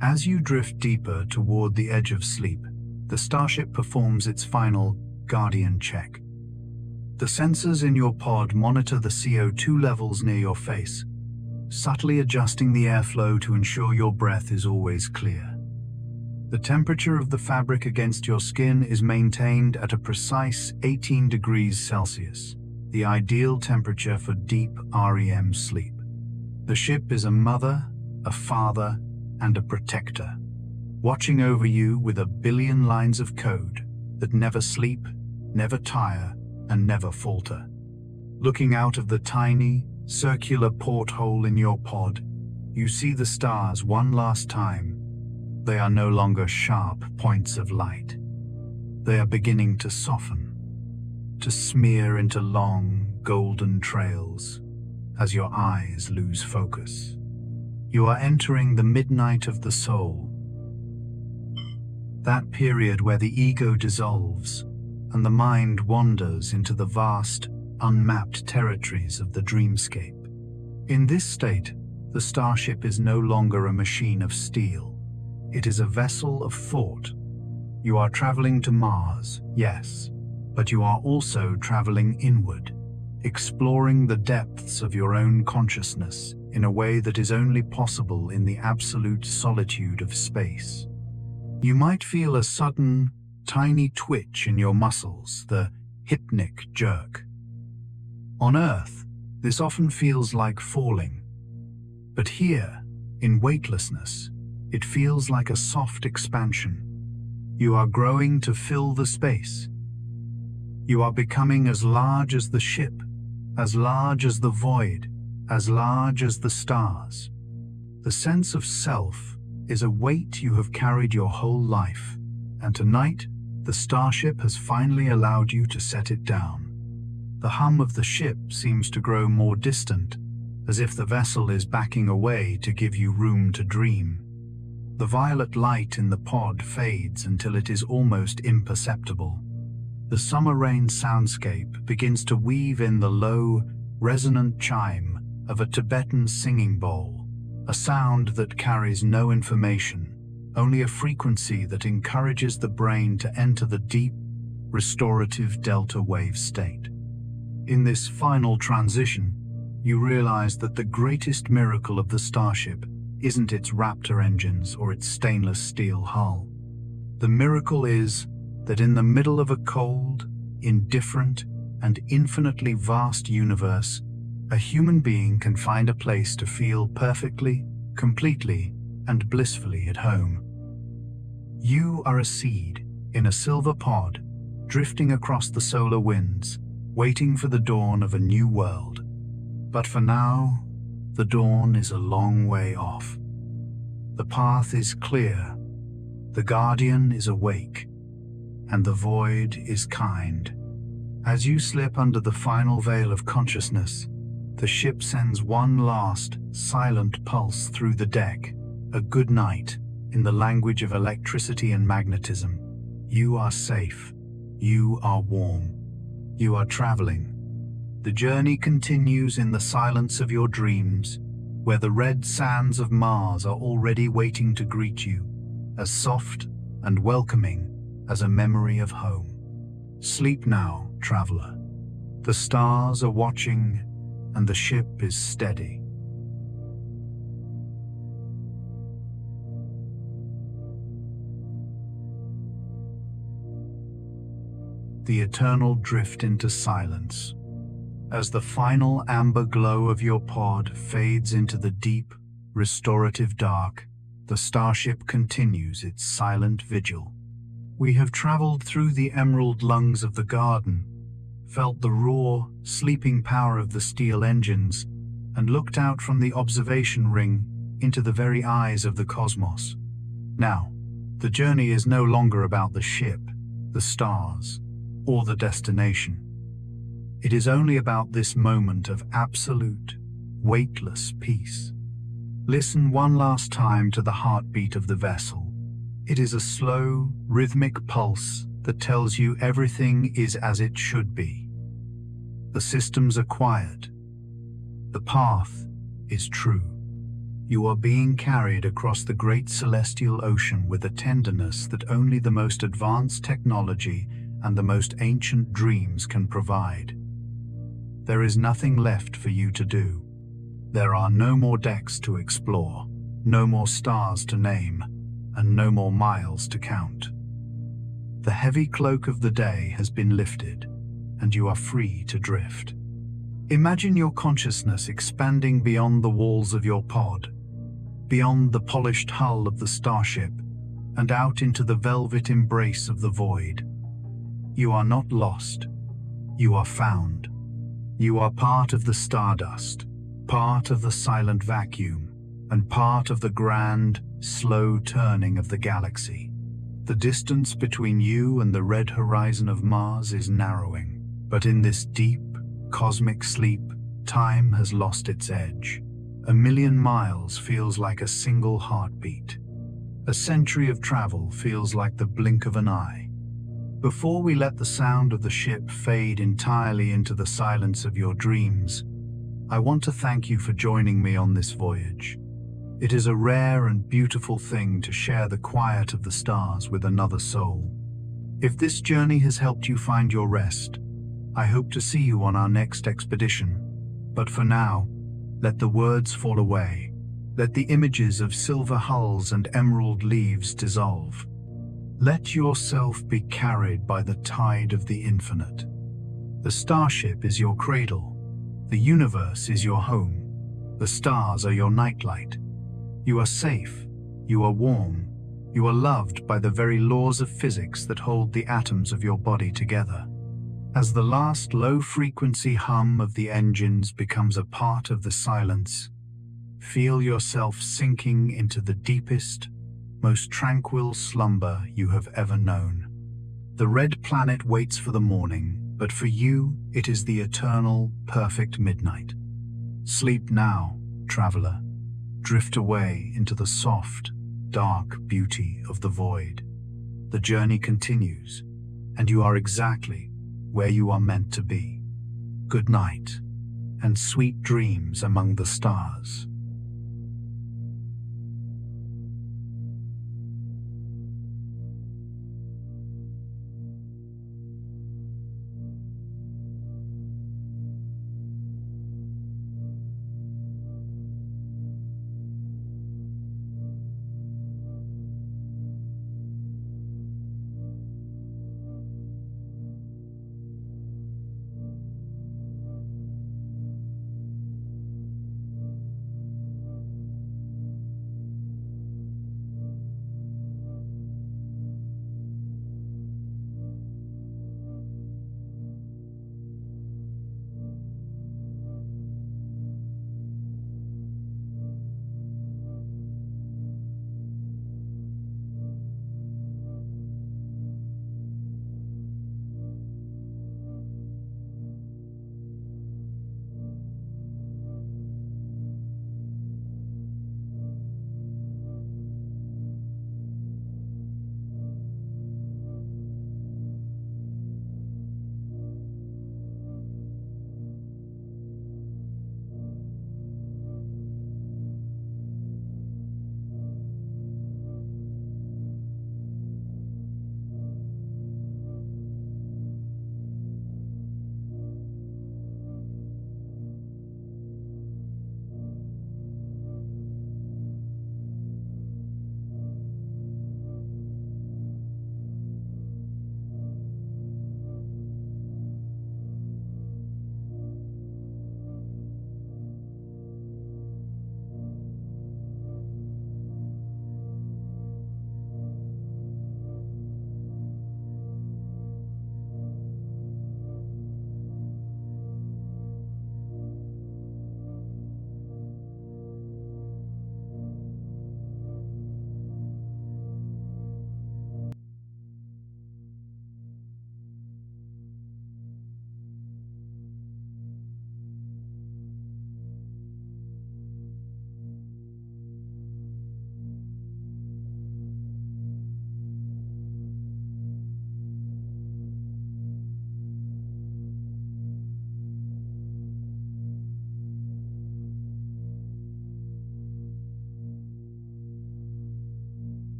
As you drift deeper toward the edge of sleep, the Starship performs its final guardian check. The sensors in your pod monitor the CO2 levels near your face, subtly adjusting the airflow to ensure your breath is always clear. The temperature of the fabric against your skin is maintained at a precise 18 degrees Celsius, the ideal temperature for deep REM sleep. The ship is a mother, a father, and a protector, watching over you with a billion lines of code that never sleep, never tire, and never falter. Looking out of the tiny, circular porthole in your pod, you see the stars one last time. They are no longer sharp points of light. They are beginning to soften, to smear into long, golden trails as your eyes lose focus. You are entering the midnight of the soul, that period where the ego dissolves and the mind wanders into the vast, unmapped territories of the dreamscape. In this state, the Starship is no longer a machine of steel. It is a vessel of thought. You are traveling to Mars, yes, but you are also traveling inward, exploring the depths of your own consciousness in a way that is only possible in the absolute solitude of space. You might feel a sudden, tiny twitch in your muscles, the rhythmic jerk. On Earth, this often feels like falling. But here, in weightlessness, it feels like a soft expansion. You are growing to fill the space. You are becoming as large as the ship, as large as the void, as large as the stars. The sense of self is a weight you have carried your whole life, and tonight, the Starship has finally allowed you to set it down. The hum of the ship seems to grow more distant, as if the vessel is backing away to give you room to dream. The violet light in the pod fades until it is almost imperceptible. The summer rain soundscape begins to weave in the low, resonant chime of a Tibetan singing bowl, a sound that carries no information, only a frequency that encourages the brain to enter the deep, restorative delta wave state. In this final transition, you realize that the greatest miracle of the Starship isn't its Raptor engines or its stainless steel hull. The miracle is that in the middle of a cold, indifferent, and infinitely vast universe, a human being can find a place to feel perfectly, completely, and blissfully at home. You are a seed in a silver pod, drifting across the solar winds, waiting for the dawn of a new world. But for now, the dawn is a long way off. The path is clear, the guardian is awake, and the void is kind. As you slip under the final veil of consciousness, the ship sends one last, silent pulse through the deck, a good night, in the language of electricity and magnetism. You are safe. You are warm. You are traveling. The journey continues in the silence of your dreams, where the red sands of Mars are already waiting to greet you, as soft and welcoming as a memory of home. Sleep now, traveler. The stars are watching, and the ship is steady. The eternal drift into silence. As the final amber glow of your pod fades into the deep, restorative dark, the Starship continues its silent vigil. We have traveled through the emerald lungs of the garden, felt the raw, sleeping power of the steel engines, and looked out from the observation ring into the very eyes of the cosmos. Now, the journey is no longer about the ship, the stars, or the destination. It is only about this moment of absolute, weightless peace. Listen one last time to the heartbeat of the vessel. It is a slow, rhythmic pulse that tells you everything is as it should be. The systems are quiet. The path is true. You are being carried across the great celestial ocean with a tenderness that only the most advanced technology and the most ancient dreams can provide. There is nothing left for you to do. There are no more decks to explore, no more stars to name, and no more miles to count. The heavy cloak of the day has been lifted, and you are free to drift. Imagine your consciousness expanding beyond the walls of your pod, beyond the polished hull of the Starship, and out into the velvet embrace of the void. You are not lost. You are found. You are part of the stardust, part of the silent vacuum, and part of the grand, slow turning of the galaxy. The distance between you and the red horizon of Mars is narrowing, but in this deep, cosmic sleep, time has lost its edge. 1,000,000 miles feels like a single heartbeat. A century of travel feels like the blink of an eye. Before we let the sound of the ship fade entirely into the silence of your dreams, I want to thank you for joining me on this voyage. It is a rare and beautiful thing to share the quiet of the stars with another soul. If this journey has helped you find your rest, I hope to see you on our next expedition. But for now, let the words fall away. Let the images of silver hulls and emerald leaves dissolve. Let yourself be carried by the tide of the infinite. The Starship is your cradle. The universe is your home. The stars are your nightlight. You are safe. You are warm. You are loved by the very laws of physics that hold the atoms of your body together. As the last low-frequency hum of the engines becomes a part of the silence, feel yourself sinking into the deepest, most tranquil slumber you have ever known. The red planet waits for the morning, but for you, it is the eternal, perfect midnight. Sleep now, traveler. Drift away into the soft, dark beauty of the void. The journey continues, and you are exactly where you are meant to be. Good night, and sweet dreams among the stars.